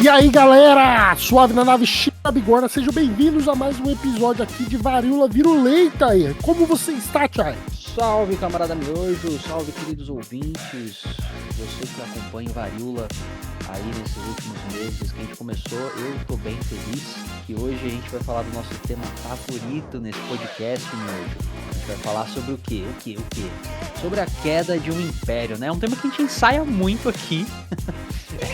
E aí galera, suave na nave China Bigorna, sejam bem-vindos a mais um episódio aqui de Varíola Virulenta aí. Como você está, Chay? Salve camarada miojo, salve queridos ouvintes, você que acompanha o Varíola aí nesses últimos meses que a gente começou, eu tô bem feliz que hoje a gente vai falar do nosso tema favorito nesse podcast, miojo. A gente vai falar sobre o quê? Sobre a queda de um império, né? É um tema que a gente ensaia muito aqui.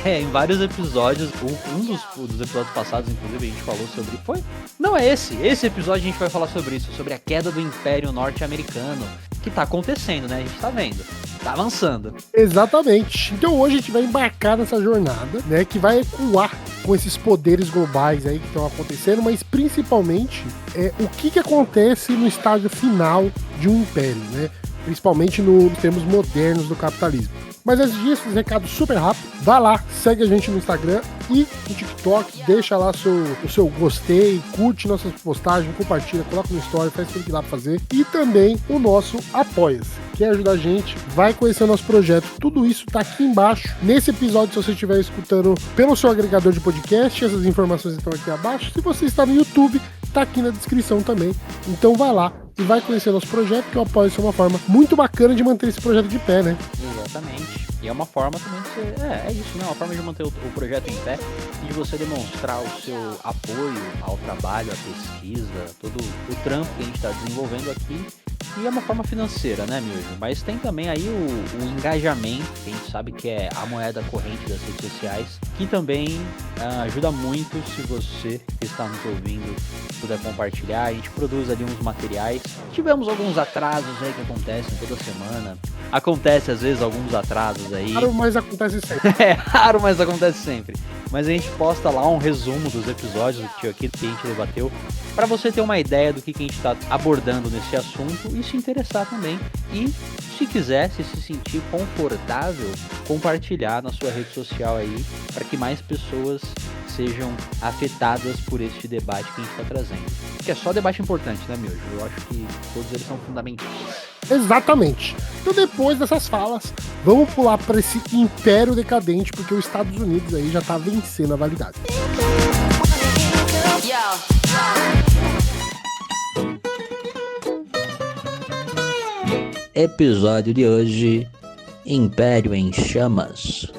Em vários episódios, um dos episódios passados, inclusive, a gente falou sobre... Não é esse episódio a gente vai falar sobre isso, sobre a queda do Império Norte-Americano, que tá acontecendo, né? A gente tá vendo, tá avançando. Exatamente. Então hoje a gente vai embarcar nessa jornada, né? Que vai ecoar com esses poderes globais aí que estão acontecendo, mas principalmente o que acontece no estágio final de um império, né? Principalmente nos termos modernos do capitalismo. Mas antes disso, um recado super rápido. Vá lá, segue a gente no Instagram e no TikTok, deixa lá o seu gostei, curte nossas postagens, compartilha, coloca no story, faz tudo que dá pra fazer. E também o nosso Apoia-se. Quer ajudar a gente? Vai conhecer o nosso projeto. Tudo isso tá aqui embaixo. Nesse episódio, se você estiver escutando pelo seu agregador de podcast, essas informações estão aqui abaixo. Se você está no YouTube, tá aqui na descrição também. Então vai lá e vai conhecer nosso projeto, que o Apoia-se é uma forma muito bacana de manter esse projeto de pé, né? Exatamente. E é uma forma também de você... É isso, né? Uma forma de manter o projeto em pé e de você demonstrar o seu apoio ao trabalho, à pesquisa, todo o trampo que a gente está desenvolvendo aqui. E é uma forma financeira, né, Miojo? Mas tem também aí o engajamento, que a gente sabe que é a moeda corrente das redes sociais, que também ajuda muito se você que está nos ouvindo puder compartilhar. A gente produz ali uns materiais. Tivemos alguns atrasos aí que acontecem toda semana. Acontece às vezes alguns atrasos aí. Raro, mas acontece sempre. Raro, mas acontece sempre. Mas a gente posta lá um resumo dos episódios que a gente debateu, para você ter uma ideia do que a gente está abordando nesse assunto e se interessar também. E se quiser, se sentir confortável, compartilhar na sua rede social aí, para que mais pessoas sejam afetadas por este debate que a gente está trazendo. Que é só debate importante, né, Miojo? Eu acho que todos eles são fundamentais. Exatamente. Então depois dessas falas, vamos pular para esse império decadente, porque os Estados Unidos aí já tá vencendo a validade. Episódio de hoje: Império em Chamas.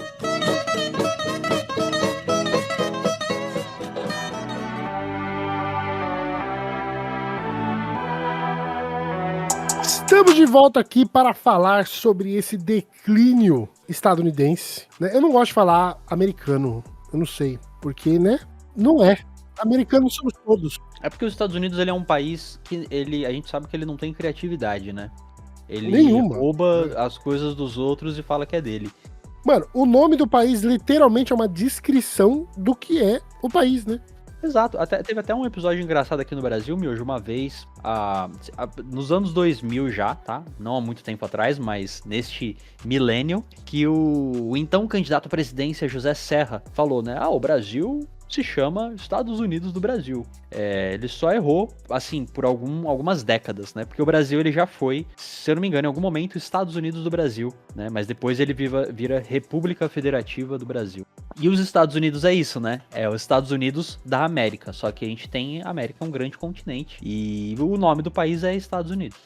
Estamos de volta aqui para falar sobre esse declínio estadunidense, né? Eu não gosto de falar americano, eu não sei, porque, né? Não é. Americanos somos todos. É porque os Estados Unidos ele é um país que a gente sabe que ele não tem criatividade, né? Ele Nenhuma. Rouba as coisas dos outros e fala que é dele. Mano, o nome do país literalmente é uma descrição do que é o país, né? Exato, teve até um episódio engraçado aqui no Brasil, Miojo, uma vez, nos anos 2000 já, tá? Não há muito tempo atrás, mas neste milênio, que o então candidato à presidência, José Serra, falou, né? O Brasil se chama Estados Unidos do Brasil. Ele só errou, assim, por algumas décadas, né? Porque o Brasil, ele já foi, se eu não me engano, em algum momento, Estados Unidos do Brasil, né? Mas depois ele vira República Federativa do Brasil. E os Estados Unidos é isso, né? É os Estados Unidos da América. Só que a gente tem a América, um grande continente. E o nome do país é Estados Unidos.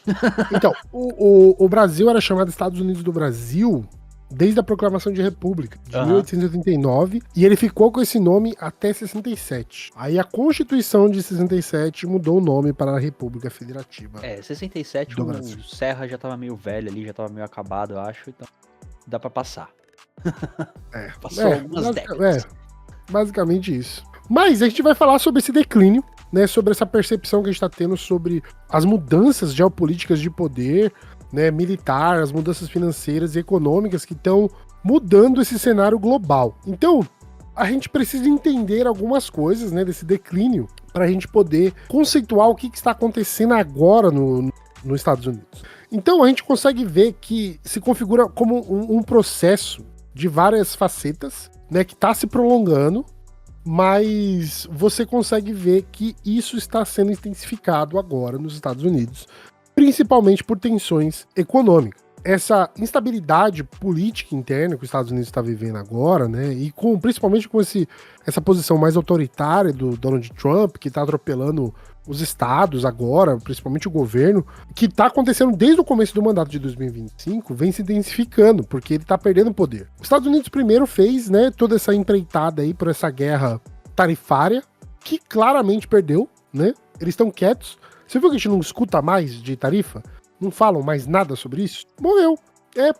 Então, o Brasil era chamado Estados Unidos do Brasil desde a proclamação de República, de 1889, e ele ficou com esse nome até 67. Aí a Constituição de 67 mudou o nome para a República Federativa. 67 o Serra já tava meio velho ali, já tava meio acabado, eu acho, então dá pra passar. Passou algumas décadas. Basicamente isso. Mas a gente vai falar sobre esse declínio, né, sobre essa percepção que a gente tá tendo sobre as mudanças geopolíticas de poder, né, militar, as mudanças financeiras e econômicas que estão mudando esse cenário global. Então, a gente precisa entender algumas coisas, né, desse declínio para a gente poder conceituar o que está acontecendo agora nos Estados Unidos. Então, a gente consegue ver que se configura como um processo de várias facetas, né, que está se prolongando, mas você consegue ver que isso está sendo intensificado agora nos Estados Unidos, principalmente por tensões econômicas. essa instabilidade política interna que os Estados Unidos está vivendo agora, né? E principalmente com essa posição mais autoritária do Donald Trump, que está atropelando os estados agora, principalmente o governo, que está acontecendo desde o começo do mandato de 2025, vem se intensificando, porque ele está perdendo poder. Os Estados Unidos primeiro fez, né, toda essa empreitada aí por essa guerra tarifária, que claramente perdeu, né? Eles estão quietos. Você viu que a gente não escuta mais de tarifa? Não falam mais nada sobre isso? Morreu.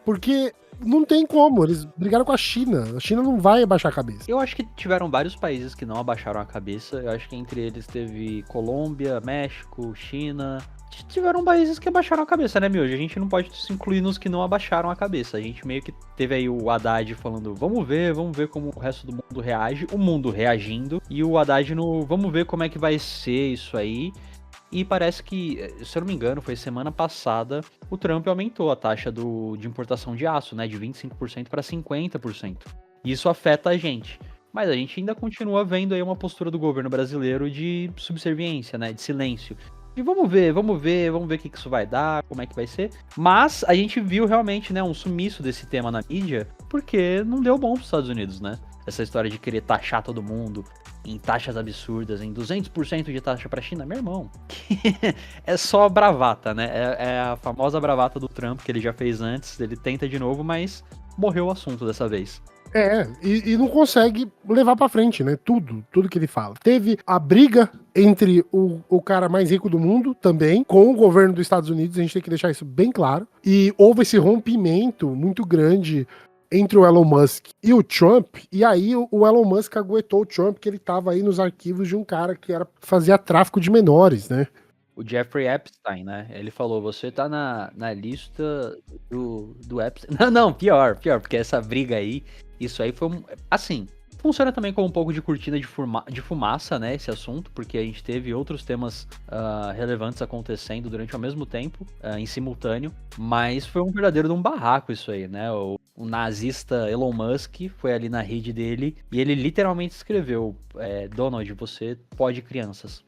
Porque não tem como. Eles brigaram com a China. A China não vai abaixar a cabeça. Eu acho que tiveram vários países que não abaixaram a cabeça. Eu acho que entre eles teve Colômbia, México, China. Tiveram países que abaixaram a cabeça, né, Miojo? A gente não pode se incluir nos que não abaixaram a cabeça. A gente meio que teve aí o Haddad falando, vamos ver como o resto do mundo reage. O mundo reagindo. E o Haddad no, vamos ver como é que vai ser isso aí. E parece que, se eu não me engano, foi semana passada, o Trump aumentou a taxa de importação de aço, né, de 25% para 50%. Isso afeta a gente. Mas a gente ainda continua vendo aí uma postura do governo brasileiro de subserviência, né, de silêncio. E vamos ver o que isso vai dar, como é que vai ser. Mas a gente viu realmente, né, um sumiço desse tema na mídia, porque não deu bom para os Estados Unidos, né? Essa história de querer taxar todo mundo em taxas absurdas, em 200% de taxa pra China, meu irmão, é só bravata, né? É a famosa bravata do Trump, que ele já fez antes, ele tenta de novo, mas morreu o assunto dessa vez. E não consegue levar pra frente, né? Tudo que ele fala. Teve a briga entre o cara mais rico do mundo também, com o governo dos Estados Unidos, a gente tem que deixar isso bem claro. E houve esse rompimento muito grande entre o Elon Musk e o Trump, e aí o Elon Musk aguentou o Trump, que ele tava aí nos arquivos de um cara que fazia tráfico de menores, né? O Jeffrey Epstein, né? Ele falou, você tá na lista do Epstein. Não, pior, porque essa briga aí, isso aí foi assim, funciona também como um pouco de cortina de fumaça, né, esse assunto, porque a gente teve outros temas relevantes acontecendo durante ao mesmo tempo, em simultâneo, mas foi um verdadeiro barraco isso aí, né, o nazista Elon Musk foi ali na rede dele e ele literalmente escreveu, Donald, você pode crianças.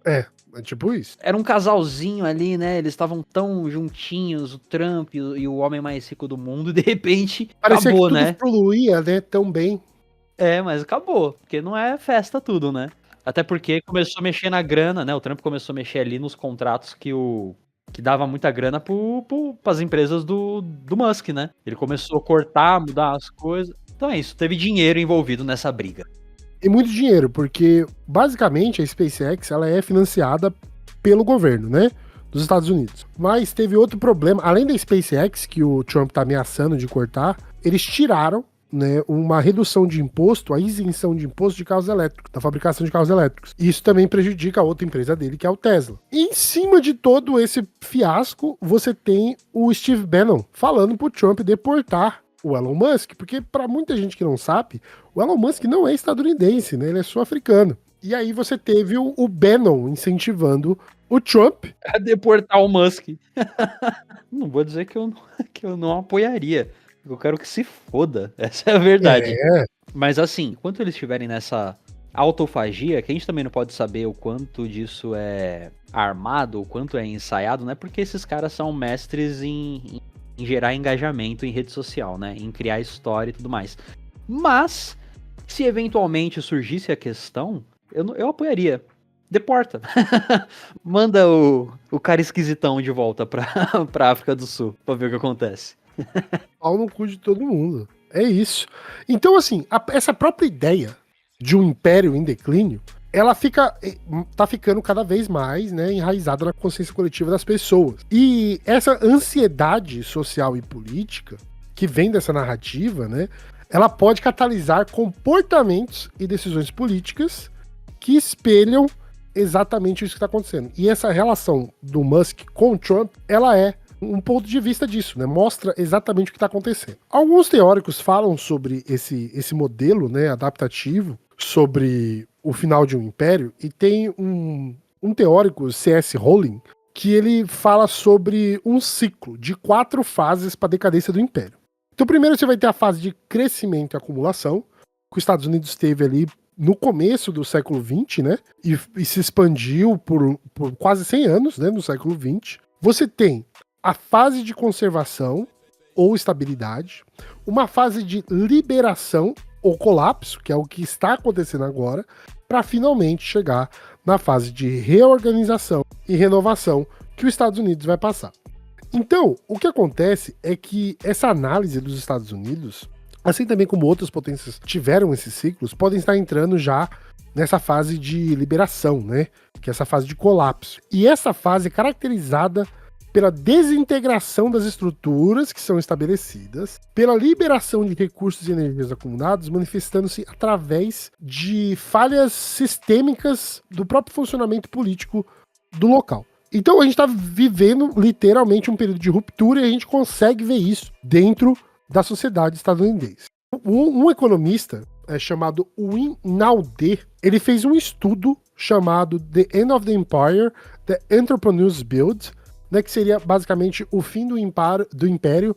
É tipo isso. Era um casalzinho ali, né? Eles estavam tão juntinhos, o Trump e o homem mais rico do mundo, e de repente parecia acabou, que tudo né? fluía, né? Tão bem. Mas acabou, porque não é festa tudo, né? Até porque começou a mexer na grana, né? O Trump começou a mexer ali nos contratos que dava muita grana pras empresas do Musk, né? Ele começou a cortar, mudar as coisas. Então é isso, teve dinheiro envolvido nessa briga. E muito dinheiro, porque basicamente a SpaceX ela é financiada pelo governo, né, dos Estados Unidos. Mas teve outro problema, além da SpaceX, que o Trump tá ameaçando de cortar, eles tiraram, né, uma redução de imposto, a isenção de imposto de carros elétricos, da fabricação de carros elétricos. E isso também prejudica a outra empresa dele, que é o Tesla. E em cima de todo esse fiasco, você tem o Steve Bannon falando pro Trump deportar o Elon Musk, porque para muita gente que não sabe, o Elon Musk não é estadunidense, né? Ele é sul-africano. E aí você teve o Bannon incentivando o Trump a deportar o Musk. Não vou dizer que eu não apoiaria. Eu quero que se foda. Essa é a verdade. Mas assim, enquanto eles estiverem nessa autofagia, que a gente também não pode saber o quanto disso é armado, o quanto é ensaiado, né? Porque esses caras são mestres em gerar engajamento em rede social, né? Em criar história e tudo mais. Mas, se eventualmente surgisse a questão, eu apoiaria. Deporta. Manda o cara esquisitão de volta pra África do Sul, pra ver o que acontece. Pau no cu de todo mundo. É isso. Então, assim, essa própria ideia de um império em declínio, ela tá ficando cada vez mais, né, enraizada na consciência coletiva das pessoas. E essa ansiedade social e política que vem dessa narrativa, né, ela pode catalisar comportamentos e decisões políticas que espelham exatamente isso que está acontecendo. E essa relação do Musk com o Trump, ela é um ponto de vista disso, né? Mostra exatamente o que está acontecendo. Alguns teóricos falam sobre esse modelo, né, adaptativo, sobre o final de um império, e tem um teórico, C.S. Rowling, que ele fala sobre um ciclo de 4 fases para a decadência do império. Então, primeiro você vai ter a fase de crescimento e acumulação, que os Estados Unidos teve ali no começo do século XX, né? E se expandiu por quase 100 anos, né? No século XX. Você tem a fase de conservação ou estabilidade, uma fase de liberação ou colapso, que é o que está acontecendo agora, para finalmente chegar na fase de reorganização e renovação que os Estados Unidos vai passar. Então, o que acontece é que essa análise dos Estados Unidos, assim também como outras potências tiveram esses ciclos, podem estar entrando já nessa fase de liberação, né? Que é essa fase de colapso. E essa fase é caracterizada pela desintegração das estruturas que são estabelecidas, pela liberação de recursos e energias acumulados, manifestando-se através de falhas sistêmicas do próprio funcionamento político do local. Então a gente está vivendo literalmente um período de ruptura e a gente consegue ver isso dentro da sociedade estadunidense. Um economista chamado Win Naudé, ele fez um estudo chamado The End of the Empire, The Entrepreneurs Build, né, que seria basicamente o fim do império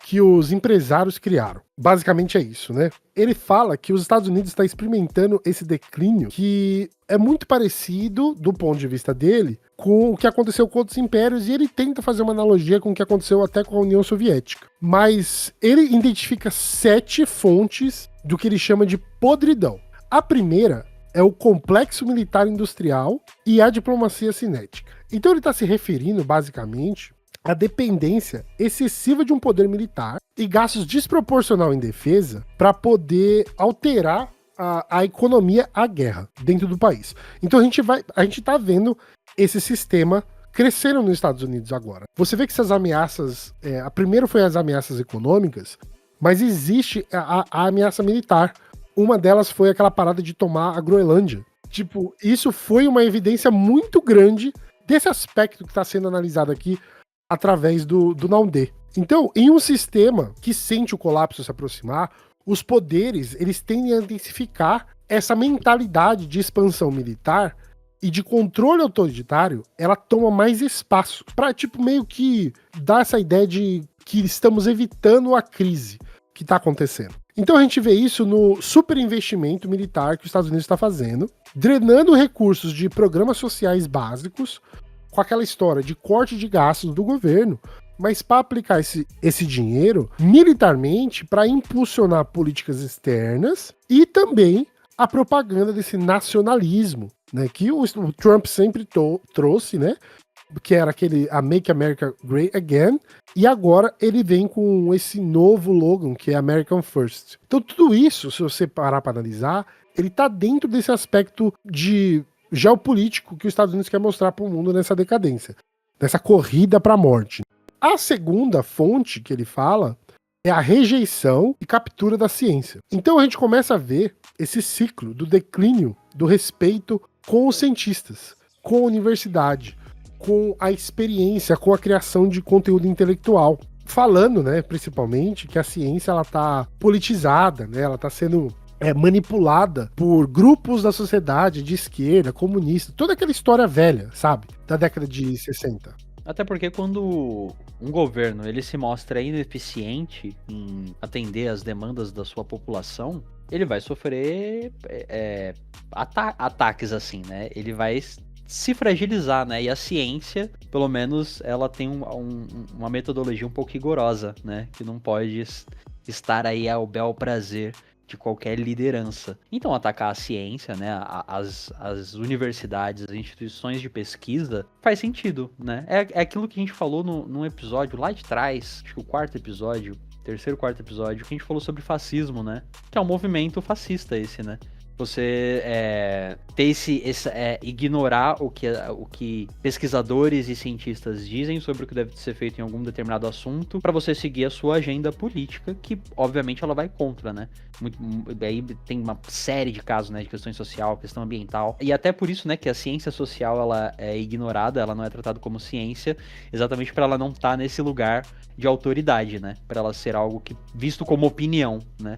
que os empresários criaram. Basicamente é isso, né? Ele fala que os Estados Unidos está experimentando esse declínio que é muito parecido, do ponto de vista dele, com o que aconteceu com outros impérios, e ele tenta fazer uma analogia com o que aconteceu até com a União Soviética. Mas ele identifica 7 fontes do que ele chama de podridão. A primeira é o complexo militar industrial e a diplomacia cinética. Então ele está se referindo, basicamente, à dependência excessiva de um poder militar e gastos desproporcional em defesa para poder alterar a economia à guerra dentro do país. Então a gente está vendo esse sistema crescendo nos Estados Unidos agora. Você vê que essas ameaças, a primeira foi as ameaças econômicas, mas existe a ameaça militar. Uma delas foi aquela parada de tomar a Groenlândia. Tipo, isso foi uma evidência muito grande desse aspecto que está sendo analisado aqui através do Naudé. Então, em um sistema que sente o colapso se aproximar, os poderes eles tendem a intensificar essa mentalidade de expansão militar e de controle autoritário, ela toma mais espaço para, tipo, meio que dar essa ideia de que estamos evitando a crise que está acontecendo. Então a gente vê isso no superinvestimento militar que os Estados Unidos está fazendo, drenando recursos de programas sociais básicos, com aquela história de corte de gastos do governo, mas para aplicar esse dinheiro militarmente para impulsionar políticas externas e também a propaganda desse nacionalismo, né, que o Trump sempre trouxe, né, que era a Make America Great Again, e agora ele vem com esse novo slogan, que é American First. Então tudo isso, se você parar para analisar, ele tá dentro desse aspecto de geopolítico que os Estados Unidos quer mostrar para o mundo nessa decadência, nessa corrida para a morte. A segunda fonte que ele fala é a rejeição e captura da ciência. Então a gente começa a ver esse ciclo do declínio do respeito com os cientistas, com a universidade, com a experiência, com a criação de conteúdo intelectual. Falando, né, principalmente, que a ciência ela tá politizada, né, ela tá sendo manipulada por grupos da sociedade de esquerda, comunista, toda aquela história velha, sabe? Da década de 60. Até porque quando um governo ele se mostra ineficiente em atender as demandas da sua população, ele vai sofrer ataques assim, né? Ele vai se fragilizar, né? E a ciência, pelo menos, ela tem uma metodologia um pouco rigorosa, né? Que não pode estar aí ao bel prazer de qualquer liderança. Então, atacar a ciência, né, as universidades, as instituições de pesquisa, faz sentido, né? É aquilo que a gente falou num episódio lá de trás, acho que o quarto episódio, quarto episódio, que a gente falou sobre fascismo, né? Que é um movimento fascista esse, né? Você ignorar o que pesquisadores e cientistas dizem sobre o que deve ser feito em algum determinado assunto para você seguir a sua agenda política, que obviamente ela vai contra, né? Aí tem uma série de casos, né, de questões social, questão ambiental, e até por isso, né, que a ciência social ela é ignorada, ela não é tratada como ciência, exatamente para ela não estar nesse lugar de autoridade, né? Para ela ser algo visto como opinião, né?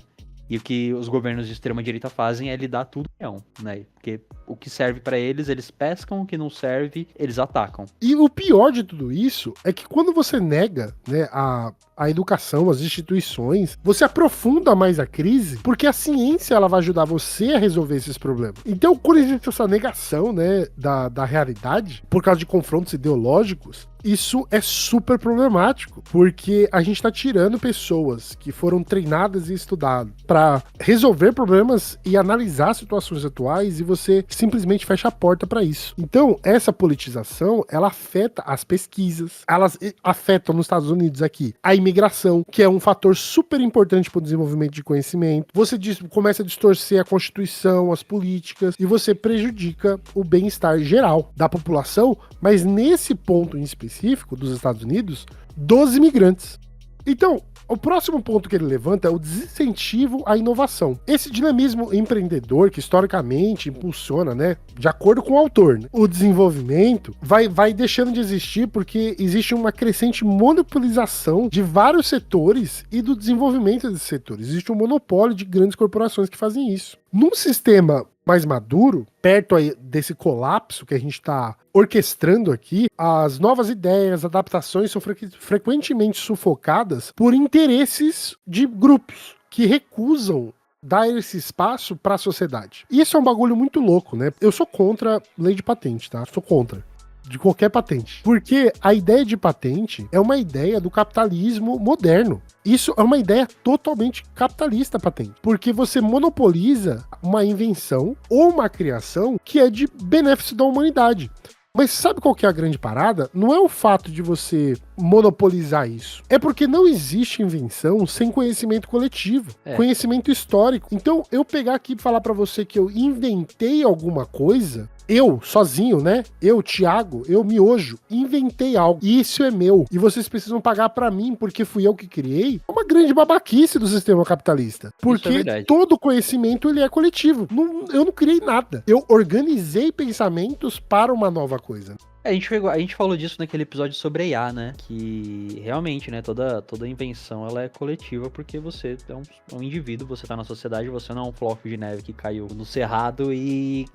E o que os governos de extrema-direita fazem é lidar tudo não, né? Porque o que serve pra eles, eles pescam, o que não serve, eles atacam. E o pior de tudo isso é que quando você nega, né, a educação, as instituições, você aprofunda mais a crise, porque a ciência ela vai ajudar você a resolver esses problemas. Então, quando existe essa negação, né, da realidade, por causa de confrontos ideológicos, isso é super problemático, porque a gente tá tirando pessoas que foram treinadas e estudadas para resolver problemas e analisar situações atuais, e você simplesmente fecha a porta para isso. Então, essa politização, ela afeta as pesquisas, elas afetam nos Estados Unidos aqui a imigração, que é um fator super importante para o desenvolvimento de conhecimento. Você começa a distorcer a Constituição, as políticas, e você prejudica o bem-estar geral da população, mas nesse ponto em específico dos Estados Unidos, dos imigrantes. Então, o próximo ponto que ele levanta é o desincentivo à inovação. Esse dinamismo empreendedor que historicamente impulsiona, né, de acordo com o autor, né, o desenvolvimento vai deixando de existir porque existe uma crescente monopolização de vários setores e do desenvolvimento desses setores. Existe um monopólio de grandes corporações que fazem isso. Num sistema mais maduro, perto aí desse colapso que a gente está orquestrando aqui, as novas ideias, adaptações são frequentemente sufocadas por interesses de grupos que recusam dar esse espaço para a sociedade. Isso é um bagulho muito louco, né? Eu sou contra lei de patente, tá? Sou contra. De qualquer patente. Porque a ideia de patente é uma ideia do capitalismo moderno. Isso é uma ideia totalmente capitalista, patente. Porque você monopoliza uma invenção ou uma criação que é de benefício da humanidade. Mas sabe qual que é a grande parada? Não é o fato de você monopolizar isso. É porque não existe invenção sem conhecimento coletivo, conhecimento histórico. Então, eu pegar aqui e falar pra você que eu inventei alguma coisa, eu, sozinho, né? Eu, Thiago, eu, Miojo, inventei algo. E isso é meu. E vocês precisam pagar pra mim porque fui eu que criei. É uma grande babaquice do sistema capitalista. Porque todo conhecimento, ele é coletivo. Eu não criei nada. Eu organizei pensamentos para uma nova coisa. A gente falou disso naquele episódio sobre a IA, né? Que realmente, né? Toda invenção ela é coletiva porque você é um indivíduo, você tá na sociedade, você não é um floco de neve que caiu no cerrado e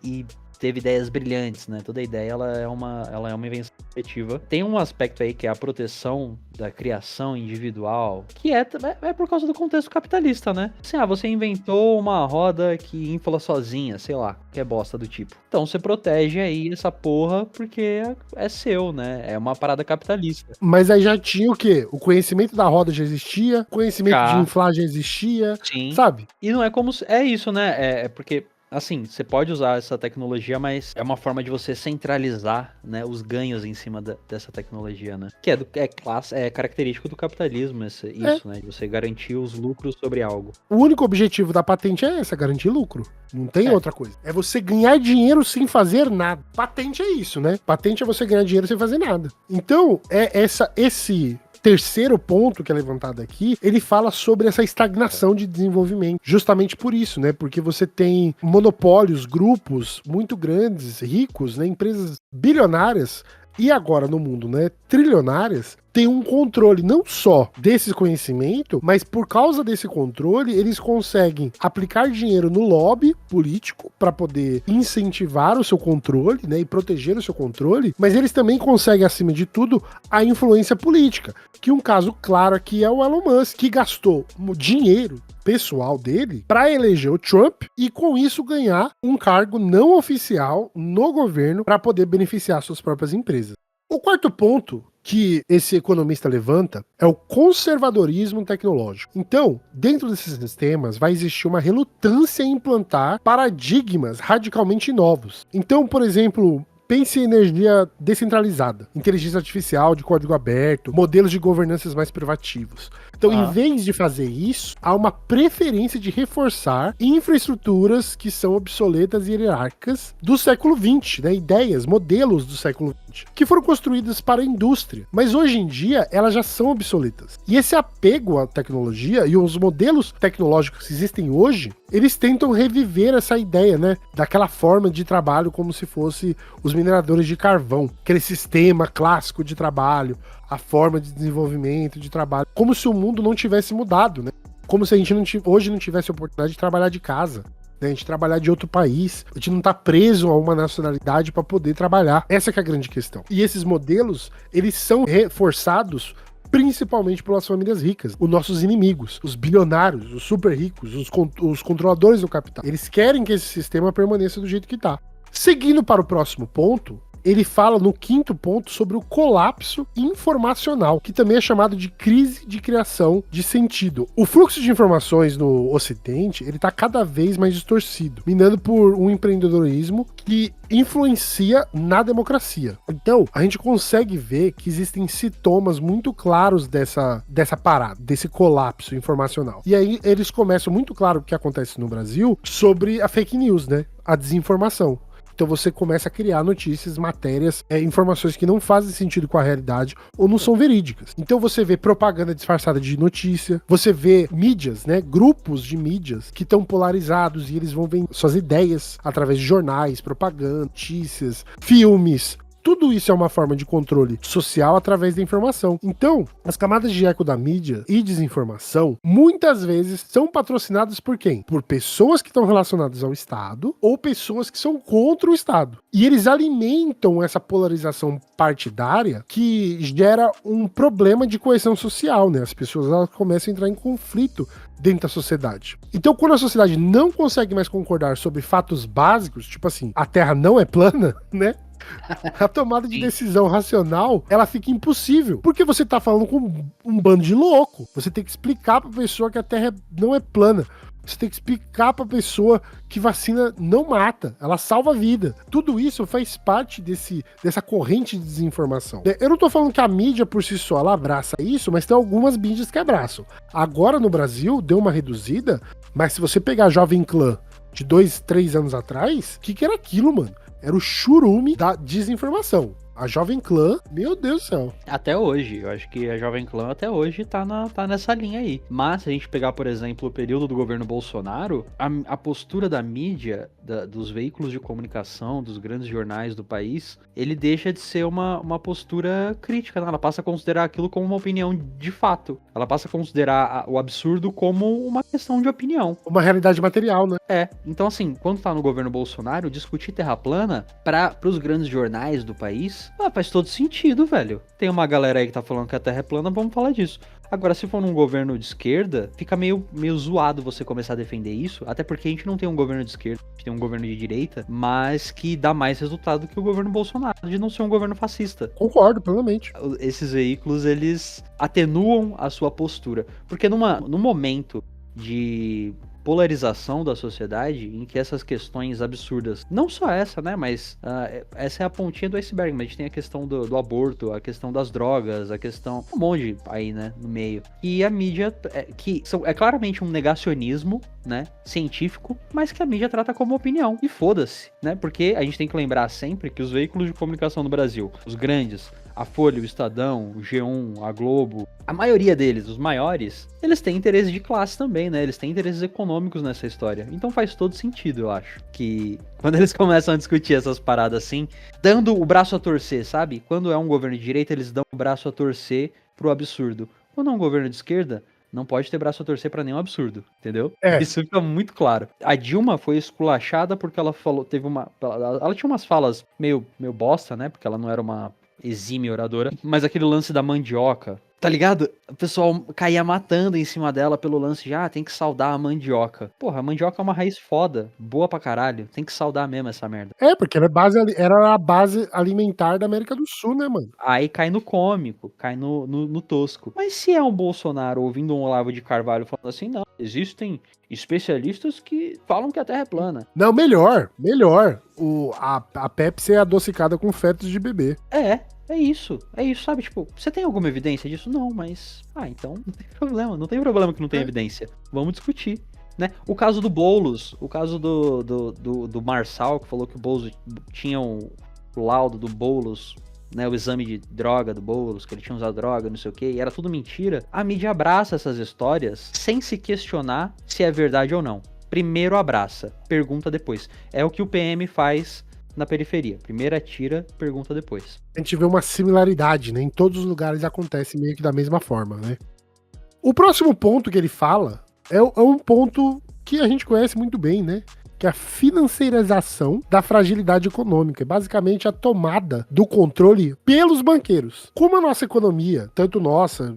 teve ideias brilhantes, né? Toda ideia ela é uma invenção coletiva. Tem um aspecto aí que é a proteção da criação individual, que é por causa do contexto capitalista, né? Assim, você inventou uma roda que infla sozinha, sei lá, que é bosta do tipo. Então você protege aí essa porra porque é seu, né? É uma parada capitalista. Mas aí já tinha o quê? O conhecimento da roda já existia, o conhecimento de inflar já existia, sabe? E não é como... É isso, né? É porque... Assim, você pode usar essa tecnologia, mas é uma forma de você centralizar, né, os ganhos em cima dessa tecnologia, né? Que é característico do capitalismo, isso, né? De você garantir os lucros sobre algo. O único objetivo da patente é esse, garantir lucro. Não tem outra coisa. É você ganhar dinheiro sem fazer nada. Patente é isso, né? Patente é você ganhar dinheiro sem fazer nada. Então, esse terceiro ponto que é levantado aqui, ele fala sobre essa estagnação de desenvolvimento. Justamente por isso, né? Porque você tem monopólios, grupos muito grandes, ricos, né? Empresas bilionárias e agora no mundo, né? Trilionárias, tem um controle não só desse conhecimento, mas por causa desse controle, eles conseguem aplicar dinheiro no lobby político para poder incentivar o seu controle, né, e proteger o seu controle, mas eles também conseguem, acima de tudo, a influência política, que um caso claro aqui é o Elon Musk, que gastou dinheiro pessoal dele para eleger o Trump e com isso ganhar um cargo não oficial no governo para poder beneficiar suas próprias empresas. O quarto ponto que esse economista levanta é o conservadorismo tecnológico. Então, dentro desses sistemas vai existir uma relutância em implantar paradigmas radicalmente novos. Então, por exemplo, pense em energia descentralizada, inteligência artificial de código aberto, modelos de governanças mais privativos. Então, em vez de fazer isso, há uma preferência de reforçar infraestruturas que são obsoletas e hierárquicas do século XX, né? Ideias, modelos do século XX, que foram construídas para a indústria, mas hoje em dia elas já são obsoletas. E esse apego à tecnologia e os modelos tecnológicos que existem hoje, eles tentam reviver essa ideia, né? Daquela forma de trabalho como se fosse os mineradores de carvão, aquele sistema clássico de trabalho, a forma de desenvolvimento de trabalho, como se o mundo não tivesse mudado, né? Como se a gente hoje não tivesse a oportunidade de trabalhar de casa, né? A gente trabalhar de outro país, a gente não tá preso a uma nacionalidade para poder trabalhar. Essa que é a grande questão. E esses modelos, eles são reforçados principalmente pelas famílias ricas, os nossos inimigos, os bilionários, os super ricos, os controladores do capital. Eles querem que esse sistema permaneça do jeito que tá. Seguindo para o próximo ponto, ele fala no 5º ponto sobre o colapso informacional, que também é chamado de crise de criação de sentido. O fluxo de informações no Ocidente, ele tá cada vez mais distorcido, minando por um empreendedorismo que influencia na democracia. Então, a gente consegue ver que existem sintomas muito claros dessa parada, desse colapso informacional. E aí, eles começam muito claro o que acontece no Brasil sobre a fake news, né? A desinformação. Então você começa a criar notícias, matérias, informações que não fazem sentido com a realidade ou não são verídicas. Então você vê propaganda disfarçada de notícia, você vê mídias, né, grupos de mídias que estão polarizados e eles vão vender suas ideias através de jornais, propaganda, notícias, filmes. Tudo isso é uma forma de controle social através da informação. Então, as camadas de eco da mídia e desinformação, muitas vezes, são patrocinadas por quem? Por pessoas que estão relacionadas ao Estado ou pessoas que são contra o Estado. E eles alimentam essa polarização partidária que gera um problema de coesão social, né? As pessoas elas começam a entrar em conflito dentro da sociedade. Então, quando a sociedade não consegue mais concordar sobre fatos básicos, tipo assim, a Terra não é plana, né? A tomada de decisão racional, ela fica impossível. Porque você tá falando com um bando de louco. Você tem que explicar pra pessoa que a Terra não é plana. Você tem que explicar pra pessoa que vacina não mata, ela salva a vida. Tudo isso faz parte dessa corrente de desinformação. Eu não tô falando que a mídia por si só, ela abraça isso, mas tem algumas mídias que abraçam. Agora no Brasil, deu uma reduzida, mas se você pegar a Jovem Clã de 2, 3 anos atrás, o que era aquilo, mano? Era o churume da desinformação. A Jovem Clã, meu Deus do céu. Até hoje, eu acho que a Jovem Clã até hoje tá nessa linha aí. Mas se a gente pegar, por exemplo, o período do governo Bolsonaro, a postura da mídia, dos veículos de comunicação, dos grandes jornais do país, ele deixa de ser uma postura crítica, né? Ela passa a considerar aquilo como uma opinião de fato. Ela passa a considerar o absurdo como uma questão de opinião. Uma realidade material, né? Então assim, quando tá no governo Bolsonaro, discutir terra plana pros grandes jornais do país, faz todo sentido, velho. Tem uma galera aí que tá falando que a Terra é plana, vamos falar disso. Agora, se for num governo de esquerda, fica meio zoado você começar a defender isso, até porque a gente não tem um governo de esquerda, a gente tem um governo de direita, mas que dá mais resultado que o governo Bolsonaro, de não ser um governo fascista. Concordo, plenamente. Esses veículos, eles atenuam a sua postura, porque num momento de polarização da sociedade, em que essas questões absurdas, não só essa, né, mas essa é a pontinha do iceberg, mas a gente tem a questão do aborto, a questão das drogas, a questão, um monte aí, né, no meio. E a mídia, é claramente um negacionismo, né, científico, mas que a mídia trata como opinião, e foda-se, né, porque a gente tem que lembrar sempre que os veículos de comunicação no Brasil, os grandes, a Folha, o Estadão, o G1, a Globo, a maioria deles, os maiores, eles têm interesses de classe também, né? Eles têm interesses econômicos nessa história. Então faz todo sentido, eu acho, que quando eles começam a discutir essas paradas assim, dando o braço a torcer, sabe? Quando é um governo de direita, eles dão o braço a torcer pro absurdo. Quando é um governo de esquerda, não pode ter braço a torcer pra nenhum absurdo, entendeu? Isso fica muito claro. A Dilma foi esculachada porque ela falou, ela tinha umas falas meio bosta, né? Porque ela não era uma exímia oradora, mas aquele lance da mandioca, tá ligado? O pessoal caía matando em cima dela pelo lance de, tem que saudar a mandioca. Porra, a mandioca é uma raiz foda, boa pra caralho, tem que saudar mesmo essa merda. Porque era a base alimentar da América do Sul, né, mano? Aí cai no cômico, cai no tosco. Mas se é um Bolsonaro ouvindo um Olavo de Carvalho falando assim, não, existem especialistas que falam que a Terra é plana. Não, melhor. A Pepsi é adocicada com fetos de bebê. É isso, sabe? Tipo, você tem alguma evidência disso? Não, mas... então não tem problema que não tenha evidência. Vamos discutir, né? O caso do Boulos, o caso do Marçal, que falou que o Boulos tinha o laudo do Boulos, né? O exame de droga do Boulos, que ele tinha usado droga, não sei o quê, e era tudo mentira. A mídia abraça essas histórias sem se questionar se é verdade ou não. Primeiro abraça, pergunta depois. É o que o PM faz na periferia. Primeiro atira, pergunta depois. A gente vê uma similaridade, né? Em todos os lugares acontece meio que da mesma forma, né? O próximo ponto que ele fala é um ponto que a gente conhece muito bem, né? Que é a financiarização da fragilidade econômica. Basicamente a tomada do controle pelos banqueiros. Como a nossa economia, tanto nossa,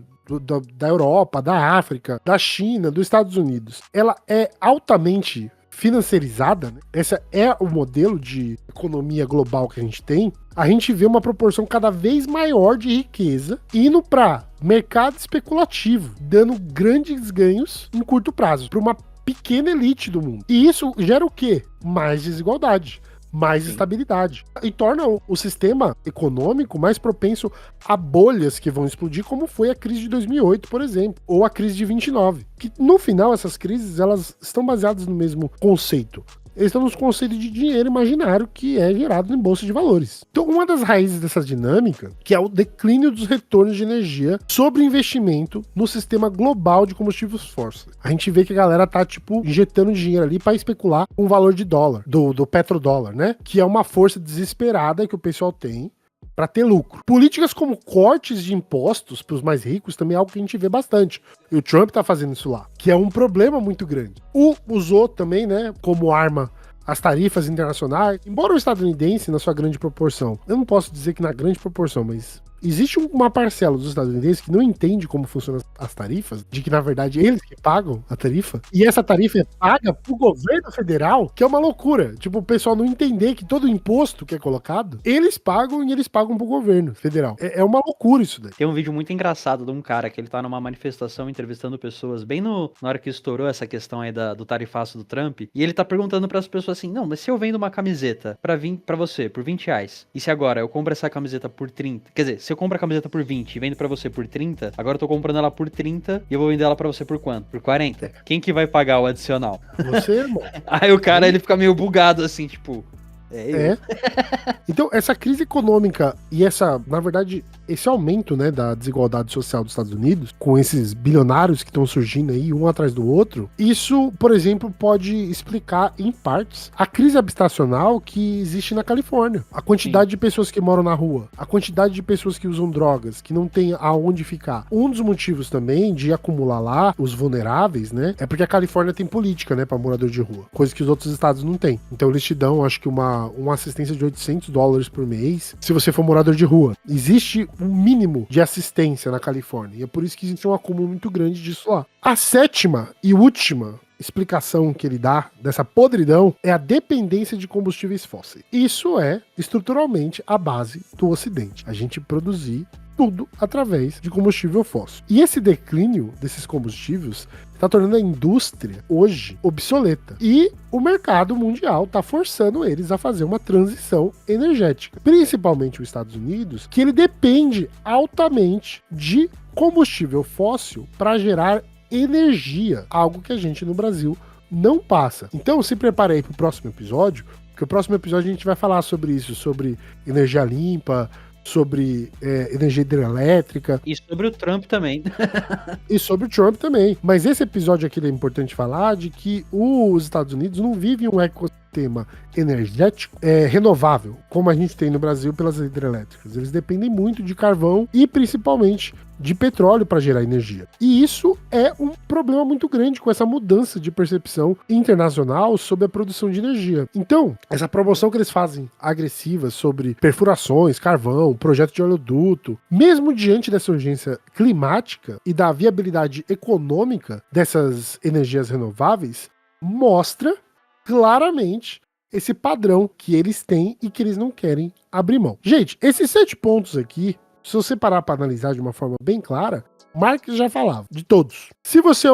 da Europa, da África, da China, dos Estados Unidos, ela é altamente financiarizada, né? Esse é o modelo de economia global que a gente tem, a gente vê uma proporção cada vez maior de riqueza indo para mercado especulativo, dando grandes ganhos em curto prazo para uma pequena elite do mundo. E isso gera o quê? Mais desigualdade, mais estabilidade. E torna o sistema econômico mais propenso a bolhas que vão explodir, como foi a crise de 2008, por exemplo, ou a crise de 29. Que no final essas crises, elas estão baseadas no mesmo conceito. Eles estão nos conceitos de dinheiro imaginário que é gerado em bolsa de valores. Então, uma das raízes dessa dinâmica, que é o declínio dos retornos de energia sobre investimento no sistema global de combustíveis fósseis. A gente vê que a galera tá, injetando dinheiro ali para especular com o valor de dólar, do petrodólar, né? Que é uma força desesperada que o pessoal tem para ter lucro. Políticas como cortes de impostos para os mais ricos também é algo que a gente vê bastante. E o Trump tá fazendo isso lá, que é um problema muito grande. Usou também, né, como arma as tarifas internacionais, embora o estadunidense, na sua grande proporção, eu não posso dizer que na grande proporção, mas existe uma parcela dos estadunidenses que não entende como funcionam as tarifas, de que, na verdade, eles que pagam a tarifa, e essa tarifa é paga pro governo federal, que é uma loucura. Tipo, o pessoal não entender que todo imposto que é colocado, eles pagam e eles pagam pro governo federal. É uma loucura isso daí. Tem um vídeo muito engraçado de um cara que ele tá numa manifestação entrevistando pessoas bem na hora que estourou essa questão aí do tarifaço do Trump, e ele tá perguntando pras pessoas assim, não, mas se eu vendo uma camiseta pra você por R$20, e se agora eu compro essa camiseta por 30, quer dizer, se eu compro a camiseta por 20 e vendo pra você por 30, agora eu tô comprando ela por 30 e eu vou vender ela pra você por quanto? Por 40? Quem que vai pagar o adicional? Você, irmão. Aí o cara, ele fica meio bugado assim, tipo... Então, essa crise econômica e na verdade, esse aumento, né, da desigualdade social dos Estados Unidos, com esses bilionários que estão surgindo aí, um atrás do outro, isso, por exemplo, pode explicar, em partes, a crise habitacional que existe na Califórnia. A quantidade de pessoas que moram na rua, a quantidade de pessoas que usam drogas, que não tem aonde ficar. Um dos motivos também de acumular lá os vulneráveis, né, é porque a Califórnia tem política, né, pra morador de rua, coisa que os outros estados não têm. Então eles te dão, acho que uma assistência de $800 por mês se você for morador de rua. Existe um mínimo de assistência na Califórnia e é por isso que existe um acúmulo muito grande disso lá. A sétima e última explicação que ele dá dessa podridão é a dependência de combustíveis fósseis. Isso é estruturalmente a base do Ocidente. A gente produzir tudo através de combustível fóssil. E esse declínio desses combustíveis está tornando a indústria hoje obsoleta. E o mercado mundial está forçando eles a fazer uma transição energética. Principalmente os Estados Unidos, que ele depende altamente de combustível fóssil para gerar energia, algo que a gente no Brasil não passa. Então se prepare aí para o próximo episódio, porque o próximo episódio a gente vai falar sobre isso, sobre energia limpa, sobre energia hidrelétrica. E sobre o Trump também. E sobre o Trump também. Mas esse episódio aqui é importante falar de que os Estados Unidos não vivem um ecossistema energético renovável, como a gente tem no Brasil pelas hidrelétricas. Eles dependem muito de carvão e principalmente de petróleo para gerar energia. E isso é um problema muito grande com essa mudança de percepção internacional sobre a produção de energia. Então, essa promoção que eles fazem agressiva sobre perfurações, carvão, projeto de oleoduto, mesmo diante dessa urgência climática e da viabilidade econômica dessas energias renováveis, mostra claramente esse padrão que eles têm e que eles não querem abrir mão. Gente, esses 7 pontos aqui, se você parar para analisar de uma forma bem clara, Marx já falava de todos. Se você é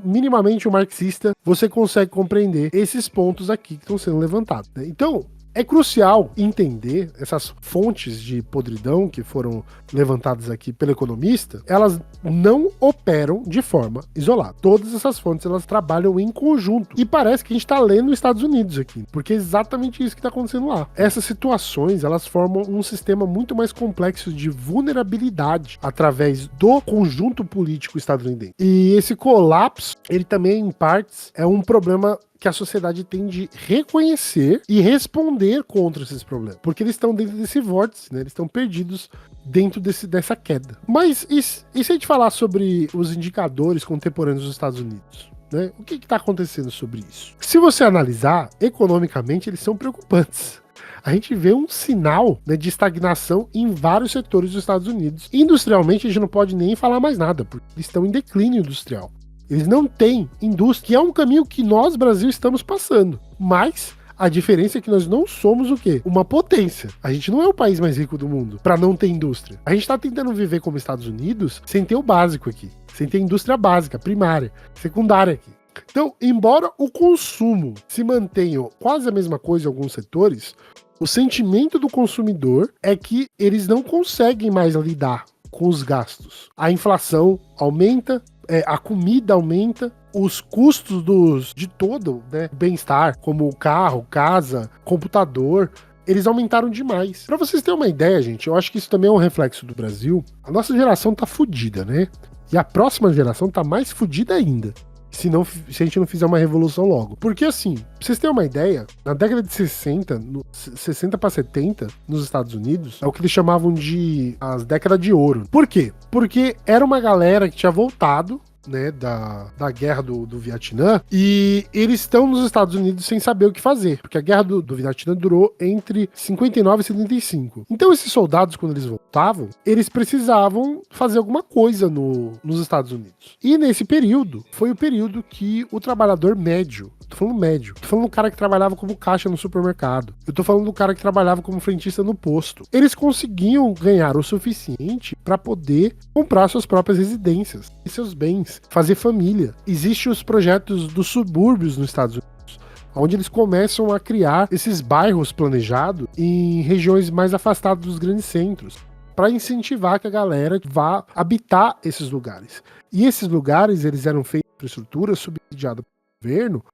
minimamente um marxista, você consegue compreender esses pontos aqui que estão sendo levantados, né? Então, é crucial entender essas fontes de podridão que foram levantadas aqui pelo economista, elas não operam de forma isolada. Todas essas fontes, elas trabalham em conjunto. E parece que a gente está lendo os Estados Unidos aqui, porque é exatamente isso que está acontecendo lá. Essas situações, elas formam um sistema muito mais complexo de vulnerabilidade através do conjunto político estadunidense. E esse colapso, ele também, em partes, é um problema que a sociedade tem de reconhecer e responder contra esses problemas. Porque eles estão dentro desse vórtice, né? Eles estão perdidos dentro dessa queda. Mas e se a gente falar sobre os indicadores contemporâneos dos Estados Unidos? Né? O que está acontecendo sobre isso? Se você analisar, economicamente, eles são preocupantes. A gente vê um sinal, né, de estagnação em vários setores dos Estados Unidos. Industrialmente, a gente não pode nem falar mais nada, porque eles estão em declínio industrial. Eles não têm indústria, que é um caminho que nós, Brasil, estamos passando. Mas a diferença é que nós não somos o quê? Uma potência. A gente não é o país mais rico do mundo para não ter indústria. A gente tá tentando viver como Estados Unidos sem ter o básico aqui. Sem ter indústria básica, primária, secundária aqui. Então, embora o consumo se mantenha quase a mesma coisa em alguns setores, o sentimento do consumidor é que eles não conseguem mais lidar com os gastos. A inflação aumenta, a comida aumenta, os custos de todo, né, bem-estar, como carro, casa, computador, eles aumentaram demais. Pra vocês terem uma ideia, gente, eu acho que isso também é um reflexo do Brasil. A nossa geração tá fodida, né? E a próxima geração tá mais fodida ainda. Se a gente não fizer uma revolução logo. Porque assim, pra vocês terem uma ideia, na década de 60, 60 para 70, nos Estados Unidos, é o que eles chamavam de as décadas de ouro. Por quê? Porque era uma galera que tinha voltado, né, da guerra do Vietnã, e eles estão nos Estados Unidos sem saber o que fazer, porque a guerra do Vietnã durou entre 59 e 75. Então esses soldados, quando eles voltavam, eles precisavam fazer alguma coisa nos Estados Unidos. E nesse período, foi o período que o trabalhador médio, tô falando do cara que trabalhava como caixa no supermercado, eu tô falando do cara que trabalhava como frentista no posto, eles conseguiam ganhar o suficiente para poder comprar suas próprias residências e seus bens, fazer família. Existem os projetos dos subúrbios nos Estados Unidos, onde eles começam a criar esses bairros planejados em regiões mais afastadas dos grandes centros, para incentivar que a galera vá habitar esses lugares. E esses lugares, eles eram feitos por estrutura subsidiada pelo governo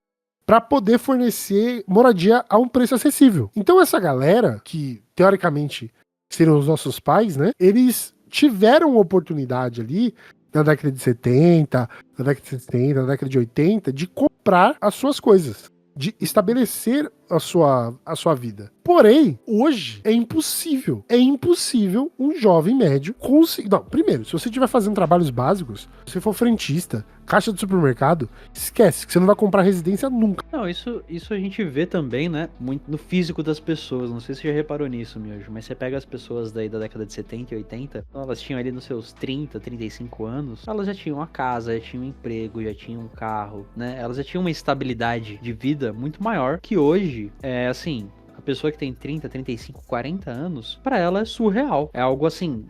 para poder fornecer moradia a um preço acessível. Então essa galera, que teoricamente seriam os nossos pais, né, eles tiveram oportunidade ali na década de 70, na década de 70, na década de 80, de comprar as suas coisas, de estabelecer a sua vida. Porém, hoje é impossível. É impossível um jovem médio conseguir... Não, primeiro, se você estiver fazendo trabalhos básicos, se você for frentista, caixa de supermercado, esquece que você não vai comprar residência nunca. Não, isso a gente vê também, né, muito no físico das pessoas. Não sei se você já reparou nisso, Miojo, mas você pega as pessoas daí da década de 70 e 80, elas tinham ali nos seus 30, 35 anos, elas já tinham uma casa, já tinham um emprego, já tinham um carro, né? Elas já tinham uma estabilidade de vida muito maior que hoje. É assim, a pessoa que tem 30, 35, 40 anos, pra ela é surreal. É algo assim,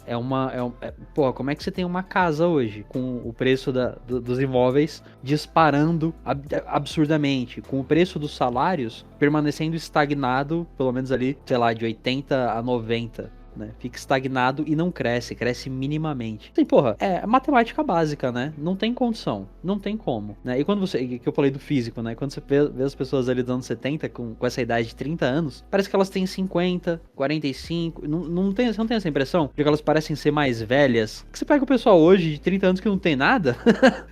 porra, como é que você tem uma casa hoje com o preço dos imóveis disparando absurdamente, com o preço dos salários permanecendo estagnado, pelo menos ali, sei lá, de 80 a 90, né? Fica estagnado e não cresce minimamente. Assim, porra, é matemática básica, né? Não tem condição, não tem como, né? E quando que eu falei do físico, né? Quando você vê as pessoas ali dos anos 70 com essa idade de 30 anos, parece que elas têm 50, 45, você não tem essa impressão de que elas parecem ser mais velhas? Que você pega o pessoal hoje de 30 anos que não tem nada,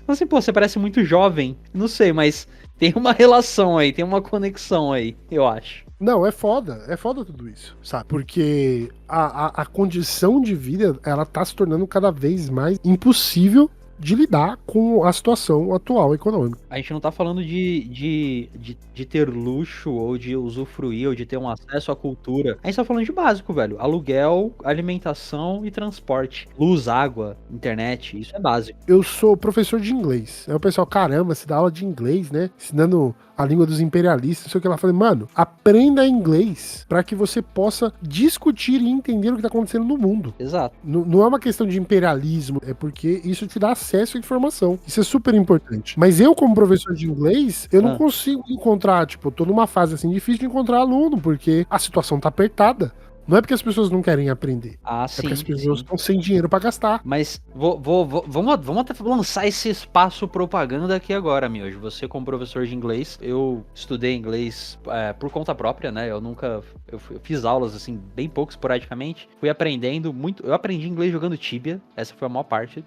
assim, pô, você parece muito jovem, não sei, mas tem uma relação aí, tem uma conexão aí, eu acho. Não, é foda tudo isso, sabe? Porque a condição de vida, ela tá se tornando cada vez mais impossível de lidar com a situação atual econômica. A gente não tá falando de ter luxo, ou de usufruir, ou de ter um acesso à cultura. A gente tá falando de básico, velho. Aluguel, alimentação e transporte. Luz, água, internet, isso é básico. Eu sou professor de inglês. Aí o pessoal, caramba, você dá aula de inglês, né? Ensinando a língua dos imperialistas, não sei o que lá. Eu falei, mano, aprenda inglês para que você possa discutir e entender o que tá acontecendo no mundo. Exato. Não é uma questão de imperialismo, é porque isso te dá acesso à informação. Isso é super importante. Mas eu, como professor de inglês, eu não consigo encontrar, tipo, eu tô numa fase assim difícil de encontrar aluno, porque a situação tá apertada. Não é porque as pessoas não querem aprender. Ah, sim. É porque as pessoas estão sem dinheiro pra gastar. Mas vamos até lançar esse espaço propaganda aqui agora, Miojo. Você como professor de inglês, eu estudei inglês por conta própria, né? Eu fiz aulas, assim, bem pouco, esporadicamente. Fui aprendendo muito. Eu aprendi inglês jogando Tibia. Essa foi a maior parte.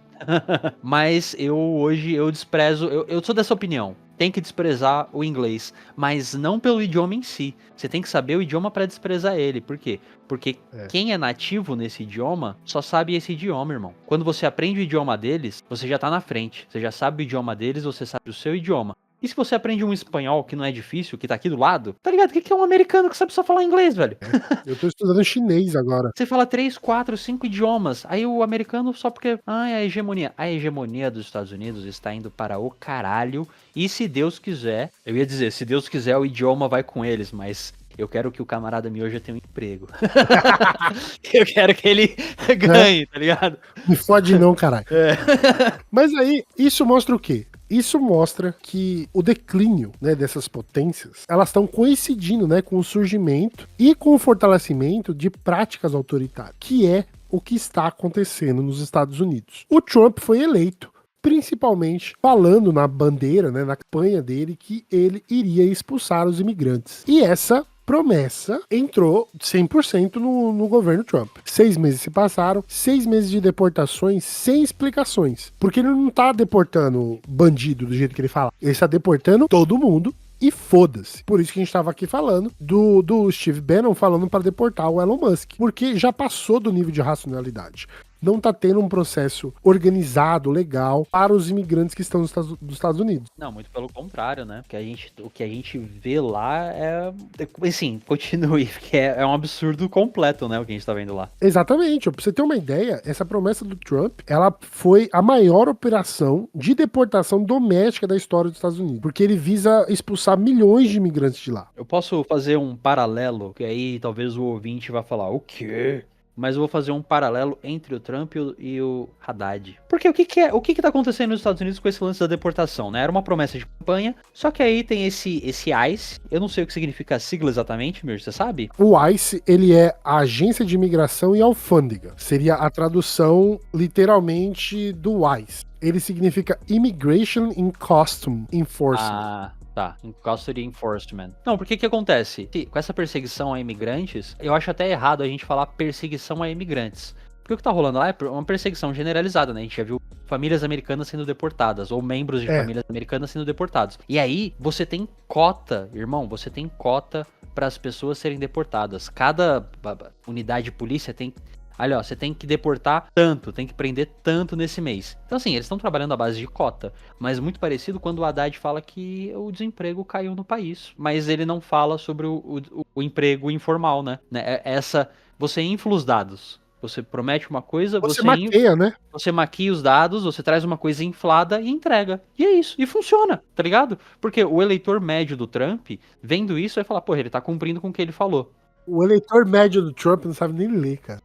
Mas hoje eu desprezo. Eu sou dessa opinião. Tem que desprezar o inglês, mas não pelo idioma em si. Você tem que saber o idioma para desprezar ele. Por quê? Porque quem é nativo nesse idioma só sabe esse idioma, irmão. Quando você aprende o idioma deles, você já tá na frente. Você já sabe o idioma deles, você sabe o seu idioma. E se você aprende um espanhol que não é difícil, que tá aqui do lado, tá ligado? O que é um americano que sabe só falar inglês, velho? Eu tô estudando chinês agora. Você fala 3, 4, 5 idiomas. Aí o americano só porque. Ah, é a hegemonia. A hegemonia dos Estados Unidos está indo para o caralho. E se Deus quiser, eu ia dizer, se Deus quiser, o idioma vai com eles, mas. Eu quero que o camarada Mioja tenha um emprego. Eu quero que ele ganhe, tá ligado? Me fode não, caralho. Mas aí, isso mostra o quê? Isso mostra que o declínio, né, dessas potências, elas estão coincidindo, né, com o surgimento e com o fortalecimento de práticas autoritárias, que é o que está acontecendo nos Estados Unidos. O Trump foi eleito principalmente falando na bandeira, né, na campanha dele, que ele iria expulsar os imigrantes. E essa promessa entrou 100% no governo Trump. 6 meses se passaram, 6 meses de deportações sem explicações. Porque ele não tá deportando bandido do jeito que ele fala. Ele está deportando todo mundo e foda-se. Por isso que a gente tava aqui falando do Steve Bannon falando para deportar o Elon Musk. Porque já passou do nível de racionalidade. Não tá tendo um processo organizado, legal, para os imigrantes que estão nos Estados Unidos. Não, muito pelo contrário, né? O que a gente vê lá é... Assim, continue, porque é um absurdo completo, né? O que a gente tá vendo lá. Exatamente. Pra você ter uma ideia, essa promessa do Trump, ela foi a maior operação de deportação doméstica da história dos Estados Unidos. Porque ele visa expulsar milhões de imigrantes de lá. Eu posso fazer um paralelo, que aí talvez o ouvinte vá falar, o quê? Mas eu vou fazer um paralelo entre o Trump e o Haddad. Porque o que tá acontecendo nos Estados Unidos com esse lance da deportação, né? Era uma promessa de campanha, só que aí tem esse ICE, eu não sei o que significa a sigla exatamente, meu, você sabe? O ICE, ele é a Agência de Imigração e Alfândega. Seria a tradução, literalmente, do ICE. Ele significa Immigration and Customs Enforcement. Ah... Tá, Custody Enforcement. Não, porque que acontece? Com essa perseguição a imigrantes, eu acho até errado a gente falar perseguição a imigrantes. Porque o que tá rolando lá é uma perseguição generalizada, né? A gente já viu famílias americanas sendo deportadas, ou membros de famílias americanas sendo deportados. E aí, você tem cota, irmão, você tem cota para as pessoas serem deportadas. Cada unidade de polícia tem... Olha, ó, você tem que deportar tanto, tem que prender tanto nesse mês. Então, assim, eles estão trabalhando à base de cota, mas muito parecido quando o Haddad fala que o desemprego caiu no país. Mas ele não fala sobre o emprego informal, né? Você infla os dados. Você promete uma coisa, você maqueia, né? Você maquia os dados, você traz uma coisa inflada e entrega. E é isso. E funciona, tá ligado? Porque o eleitor médio do Trump, vendo isso, vai falar, pô, ele tá cumprindo com o que ele falou. O eleitor médio do Trump não sabe nem ler, cara.